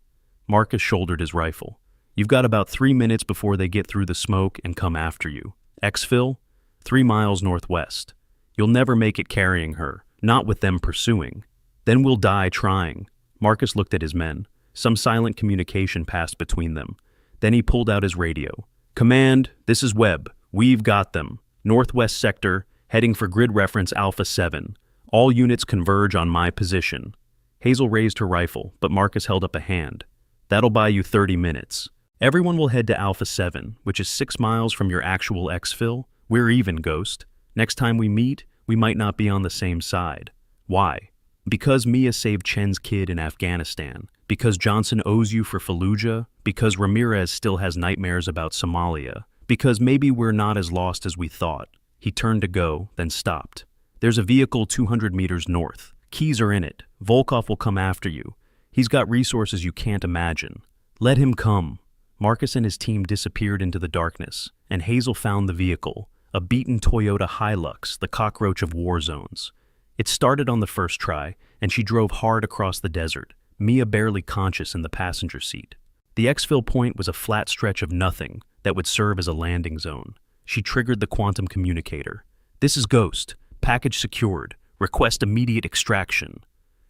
Marcus shouldered his rifle. "You've got about 3 minutes before they get through the smoke and come after you. Exfil? 3 miles northwest. You'll never make it carrying her, not with them pursuing. Then we'll die trying." Marcus looked at his men. Some silent communication passed between them. Then he pulled out his radio. "Command, this is Webb. We've got them. Northwest sector, heading for grid reference Alpha 7. All units converge on my position." Hazel raised her rifle, but Marcus held up a hand. "That'll buy you 30 minutes. Everyone will head to Alpha 7, which is 6 miles from your actual exfil. We're even, Ghost. Next time we meet, we might not be on the same side." "Why?" "Because Mia saved Chen's kid in Afghanistan. Because Johnson owes you for Fallujah. Because Ramirez still has nightmares about Somalia. Because maybe we're not as lost as we thought." He turned to go, then stopped. "There's a vehicle 200 meters north. Keys are in it. Volkov will come after you. He's got resources you can't imagine. Let him come." Marcus and his team disappeared into the darkness, and Hazel found the vehicle, a beaten Toyota Hilux, the cockroach of war zones. It started on the first try, and she drove hard across the desert, Mia barely conscious in the passenger seat. The exfil point was a flat stretch of nothing that would serve as a landing zone. She triggered the quantum communicator. "This is Ghost. Package secured. Request immediate extraction."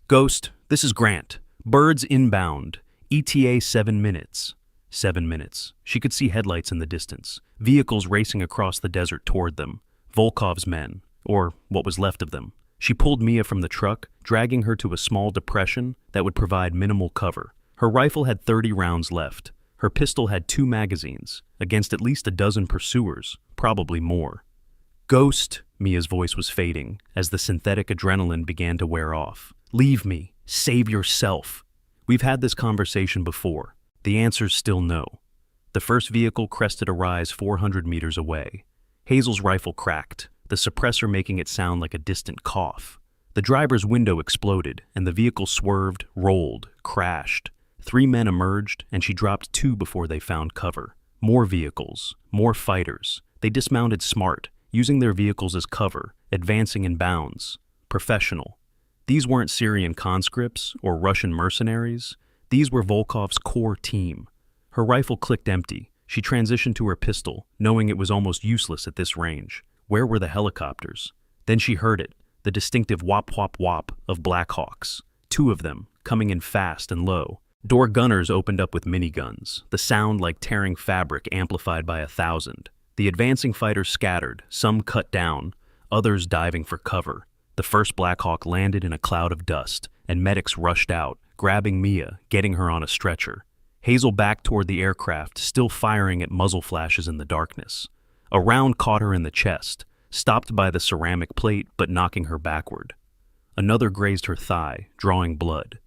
"Ghost, this is Grant. Birds inbound. ETA 7 minutes. 7 minutes. She could see headlights in the distance, vehicles racing across the desert toward them. Volkov's men, or what was left of them. She pulled Mia from the truck, dragging her to a small depression that would provide minimal cover. Her rifle had 30 rounds left. Her pistol had 2 magazines, against at least a dozen pursuers, probably more. "Ghost," Mia's voice was fading as the synthetic adrenaline began to wear off. "Leave me. Save yourself." "We've had this conversation before. The answer's still no." The first vehicle crested a rise 400 meters away. Hazel's rifle cracked, the suppressor making it sound like a distant cough. The driver's window exploded, and the vehicle swerved, rolled, crashed. 3 men emerged, and she dropped 2 before they found cover. More vehicles, more fighters. They dismounted smart, using their vehicles as cover, advancing in bounds. Professional. These weren't Syrian conscripts or Russian mercenaries. These were Volkov's core team. Her rifle clicked empty. She transitioned to her pistol, knowing it was almost useless at this range. Where were the helicopters? Then she heard it, the distinctive whop-whop-whop of Blackhawks. 2 of them, coming in fast and low. Door gunners opened up with miniguns, the sound like tearing fabric amplified by 1,000. The advancing fighters scattered, some cut down. others diving for cover. The first Black Hawk landed in a cloud of dust, and medics rushed out, grabbing Mia, getting her on a stretcher. Hazel backed toward the aircraft, still firing at muzzle flashes in the darkness. A round caught her in the chest, stopped by the ceramic plate but knocking her backward. Another grazed her thigh, drawing blood.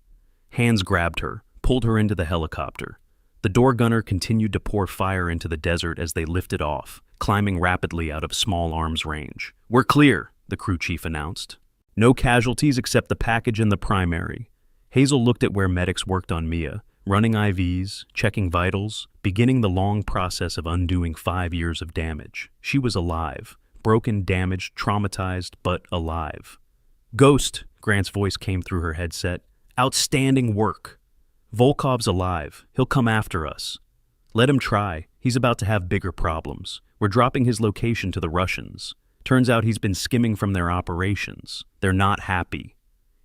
Hands grabbed her, pulled her into the helicopter. The door gunner continued to pour fire into the desert as they lifted off, climbing rapidly out of small arms range. "We're clear," the crew chief announced. "No casualties except the package and the primary." Hazel looked at where medics worked on Mia, running IVs, checking vitals, beginning the long process of undoing 5 years of damage. She was alive, broken, damaged, traumatized, but alive. "Ghost," Grant's voice came through her headset. "Outstanding work. Volkov's alive. He'll come after us. Let him try. He's about to have bigger problems. We're dropping his location to the Russians. Turns out he's been skimming from their operations. They're not happy."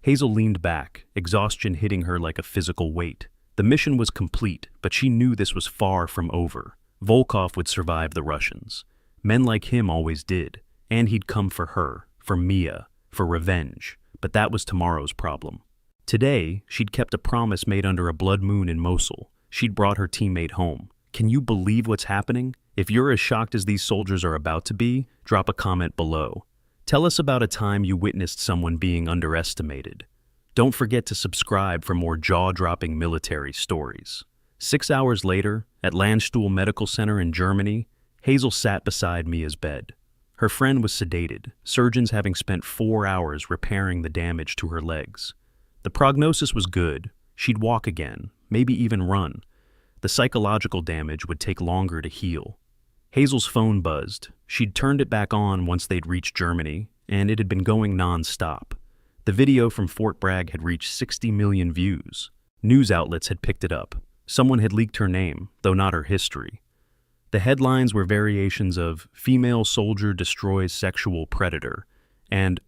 Hazel leaned back, exhaustion hitting her like a physical weight. The mission was complete, but she knew this was far from over. Volkov would survive the Russians. Men like him always did. And he'd come for her, for Mia, for revenge. But that was tomorrow's problem. Today, she'd kept a promise made under a blood moon in Mosul. She'd brought her teammate home. Can you believe what's happening? If you're as shocked as these soldiers are about to be, drop a comment below. Tell us about a time you witnessed someone being underestimated. Don't forget to subscribe for more jaw-dropping military stories. 6 hours later, at Landstuhl Medical Center in Germany, Hazel sat beside Mia's bed. Her friend was sedated, surgeons having spent 4 hours repairing the damage to her legs. The prognosis was good. She'd walk again, maybe even run. The psychological damage would take longer to heal. Hazel's phone buzzed. She'd turned it back on once they'd reached Germany, and it had been going non-stop. The video from Fort Bragg had reached 60 million views. News outlets had picked it up. Someone had leaked her name, though not her history. The headlines were variations of "Female Soldier Destroys Sexual Predator" and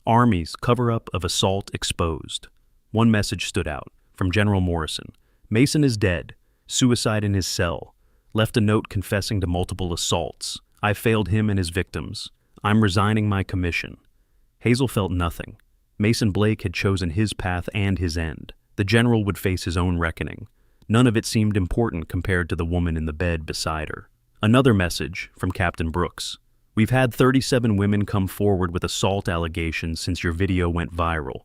"Army's Cover-Up of Assault Exposed." One message stood out, from General Morrison. "Mason is dead. Suicide in his cell. Left a note confessing to multiple assaults. I failed him and his victims. I'm resigning my commission." Hazel felt nothing. Mason Blake had chosen his path and his end. The general would face his own reckoning. None of it seemed important compared to the woman in the bed beside her. Another message from Captain Brooks. "We've had 37 women come forward with assault allegations since your video went viral.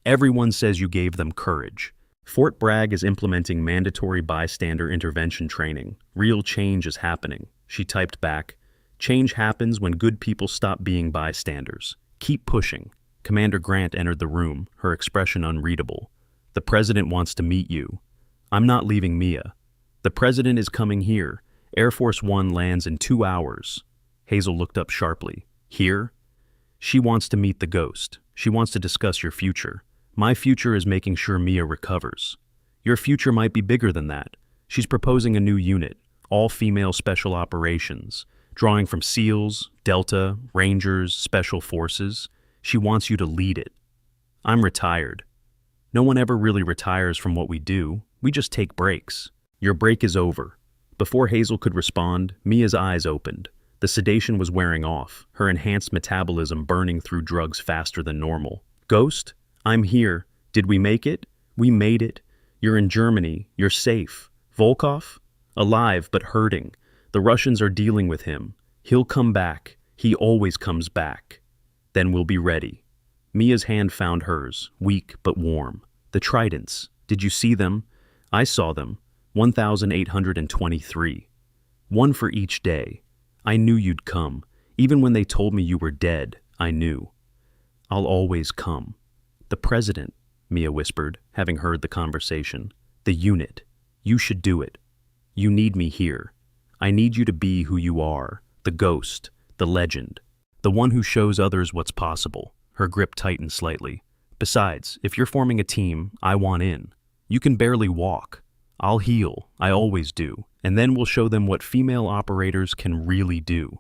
Everyone says you gave them courage. Fort Bragg is implementing mandatory bystander intervention training. Real change is happening." She typed back, "Change happens when good people stop being bystanders. Keep pushing." Commander Grant entered the room, her expression unreadable. "The president wants to meet you." "I'm not leaving Mia." "The president is coming here. Air Force One lands in 2 hours." Hazel looked up sharply. "Here?" "She wants to meet the ghost. She wants to discuss your future. My future is making sure Mia recovers. Your future might be bigger than that. She's proposing a new unit, all-female special operations, drawing from SEALs, Delta, Rangers, Special Forces. She wants you to lead it." "I'm retired." "No one ever really retires from what we do. We just take breaks." "Your break is over." Before Hazel could respond, Mia's eyes opened. The sedation was wearing off, her enhanced metabolism burning through drugs faster than normal. "Ghost? I'm here. Did we make it?" "We made it. You're in Germany. You're safe." "Volkov?" "Alive, but hurting. The Russians are dealing with him. He'll come back. He always comes back." "Then we'll be ready." Mia's hand found hers, weak but warm. "The tridents. Did you see them?" "I saw them. 1,823. One for each day. I knew you'd come. Even when they told me you were dead, I knew." "I'll always come." "The president," Mia whispered, having heard the conversation. "The unit. You should do it. You need me here. I need you to be who you are, the ghost, the legend, the one who shows others what's possible." Her grip tightened slightly. "Besides, if you're forming a team, I want in. You can barely walk. I'll heal, I always do, and then we'll show them what female operators can really do."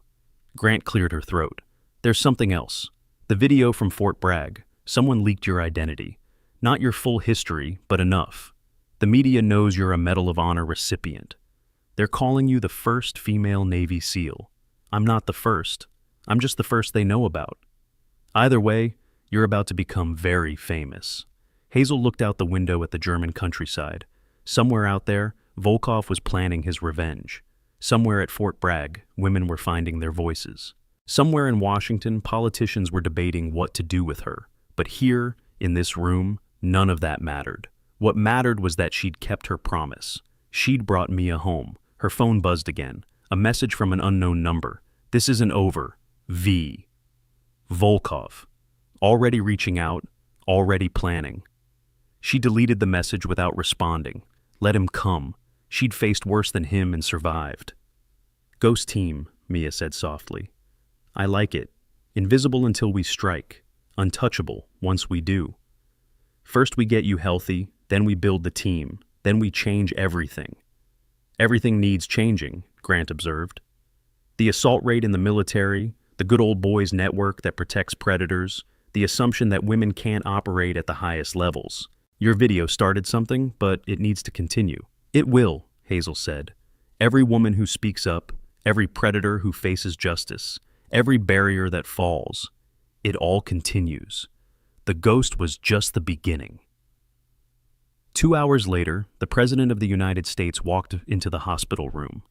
Grant cleared her throat. "There's something else. The video from Fort Bragg. Someone leaked your identity. Not your full history, but enough. The media knows you're a Medal of Honor recipient. They're calling you the first female Navy SEAL. I'm not the first. I'm just the first they know about. Either way, you're about to become very famous. Hazel looked out the window at the German countryside. Somewhere out there, Volkov was planning his revenge. Somewhere at Fort Bragg, women were finding their voices. Somewhere in Washington, politicians were debating what to do with her. But here, in this room, none of that mattered. What mattered was that she'd kept her promise. She'd brought Mia home. Her phone buzzed again. A message from an unknown number. This isn't over. V. Volkov. Already reaching out, already planning. She deleted the message without responding. Let him come. She'd faced worse than him and survived. Ghost team, Mia said softly. I like it. Invisible until we strike. Untouchable once we do. First we get you healthy, then we build the team, then we change everything. Everything needs changing, Grant observed. The assault rate in the military, the good old boys network that protects predators, the assumption that women can't operate at the highest levels. Your video started something, but it needs to continue. It will, Hazel said. Every woman who speaks up, every predator who faces justice, every barrier that falls, it all continues. The ghost was just the beginning. 2 hours later, the President of the United States walked into the hospital room.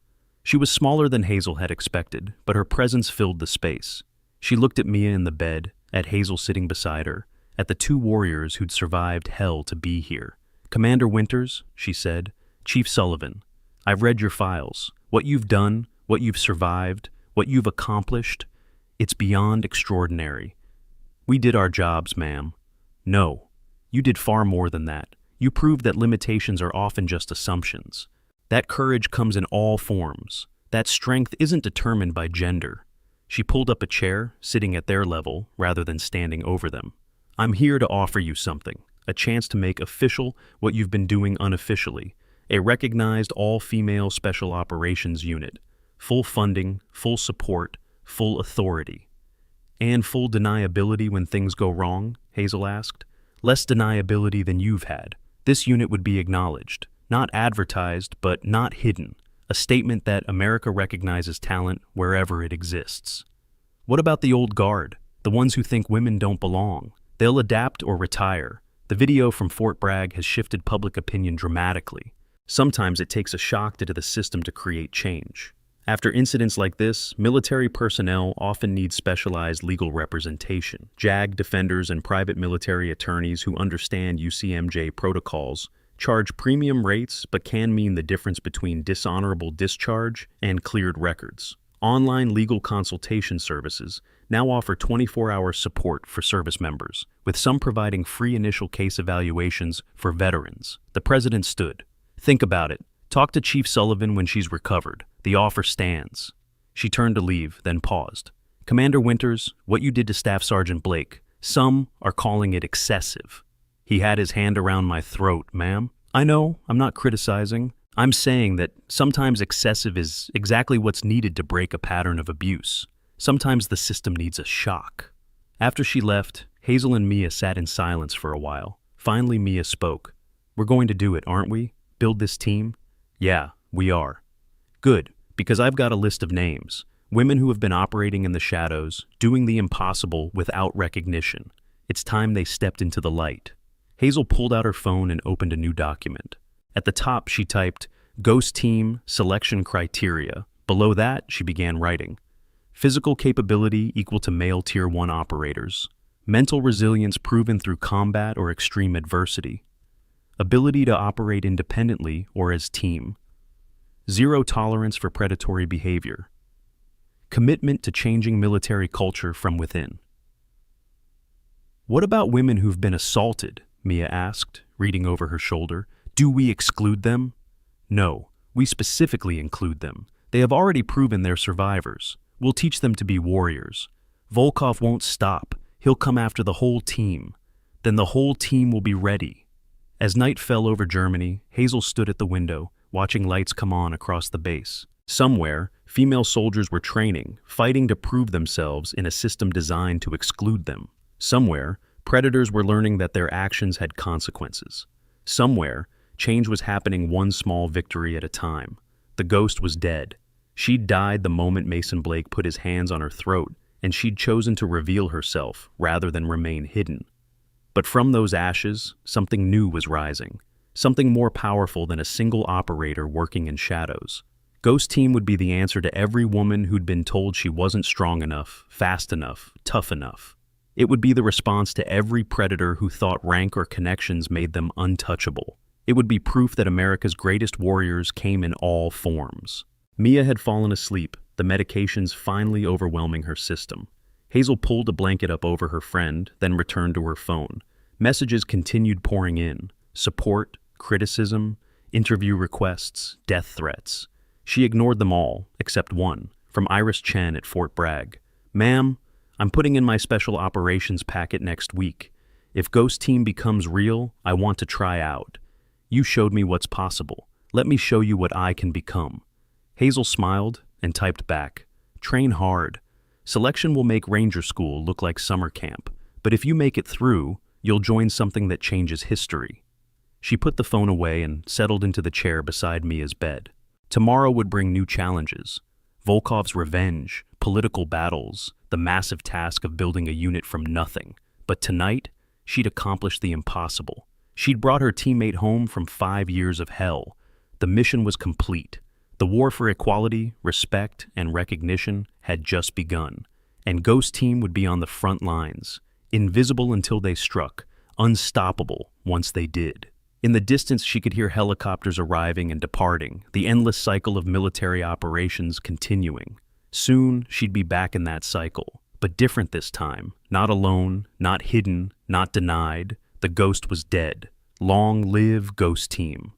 She was smaller than Hazel had expected, but her presence filled the space. She looked at Mia in the bed, at Hazel sitting beside her, at the two warriors who'd survived hell to be here. Commander Winters, she said, Chief Sullivan, I've read your files. What you've done, what you've survived, what you've accomplished, it's beyond extraordinary. We did our jobs, ma'am. No, you did far more than that. You proved that limitations are often just assumptions. That courage comes in all forms. That strength isn't determined by gender. She pulled up a chair, sitting at their level rather than standing over them. I'm here to offer you something, a chance to make official what you've been doing unofficially, a recognized all-female special operations unit, full funding, full support, full authority. And full deniability when things go wrong, Hazel asked. Less deniability than you've had. This unit would be acknowledged, not advertised, but not hidden. A statement that America recognizes talent wherever it exists. What about the old guard, the ones who think women don't belong? They'll adapt or retire. The video from Fort Bragg has shifted public opinion dramatically. Sometimes it takes a shock to the system to create change. After incidents like this, military personnel often need specialized legal representation. JAG defenders and private military attorneys who understand UCMJ protocols charge premium rates but can mean the difference between dishonorable discharge and cleared records. Online legal consultation services now offer 24-hour support for service members, with some providing free initial case evaluations for veterans. The president stood. Think about it. Talk to Chief Sullivan when she's recovered. The offer stands. She turned to leave, then paused. Commander Winters, what you did to Staff Sergeant Blake, some are calling it excessive. He had his hand around my throat, ma'am. I know, I'm not criticizing. I'm saying that sometimes excessive is exactly what's needed to break a pattern of abuse. Sometimes the system needs a shock. After she left, Hazel and Mia sat in silence for a while. Finally, Mia spoke. We're going to do it, aren't we? Build this team? Yeah, we are. Good, because I've got a list of names. Women who have been operating in the shadows, doing the impossible without recognition. It's time they stepped into the light. Hazel pulled out her phone and opened a new document. At the top, she typed, Ghost Team Selection Criteria. Below that, she began writing. Physical capability equal to male Tier 1 operators. Mental resilience proven through combat or extreme adversity. Ability to operate independently or as team. Zero tolerance for predatory behavior. Commitment to changing military culture from within. What about women who've been assaulted? Mia asked, reading over her shoulder. Do we exclude them? No, we specifically include them. They have already proven they're survivors. We'll teach them to be warriors. Volkov won't stop. He'll come after the whole team. Then the whole team will be ready. As night fell over Germany, Hazel stood at the window, watching lights come on across the base. Somewhere, female soldiers were training, fighting to prove themselves in a system designed to exclude them. Somewhere, predators were learning that their actions had consequences. Somewhere, change was happening one small victory at a time. The ghost was dead. She'd died the moment Mason Blake put his hands on her throat, and she'd chosen to reveal herself rather than remain hidden. But from those ashes, something new was rising, something more powerful than a single operator working in shadows. Ghost Team would be the answer to every woman who'd been told she wasn't strong enough, fast enough, tough enough. It would be the response to every predator who thought rank or connections made them untouchable. It would be proof that America's greatest warriors came in all forms. Mia had fallen asleep, the medications finally overwhelming her system. Hazel pulled a blanket up over her friend, then returned to her phone. Messages continued pouring in. Support, criticism, interview requests, death threats. She ignored them all, except one, from Iris Chen at Fort Bragg. "Ma'am, I'm putting in my special operations packet next week. If Ghost Team becomes real, I want to try out. You showed me what's possible. Let me show you what I can become." Hazel smiled and typed back, "Train hard. Selection will make Ranger School look like summer camp, but if you make it through, you'll join something that changes history." She put the phone away and settled into the chair beside Mia's bed. Tomorrow would bring new challenges. Volkov's revenge, political battles, the massive task of building a unit from nothing. But tonight, she'd accomplished the impossible. She'd brought her teammate home from 5 years of hell. The mission was complete. The war for equality, respect, and recognition had just begun. And Ghost Team would be on the front lines, invisible until they struck, unstoppable once they did. In the distance, she could hear helicopters arriving and departing, the endless cycle of military operations continuing. Soon, she'd be back in that cycle, but different this time. Not alone, not hidden, not denied. The ghost was dead. Long live Ghost Team.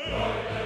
Right.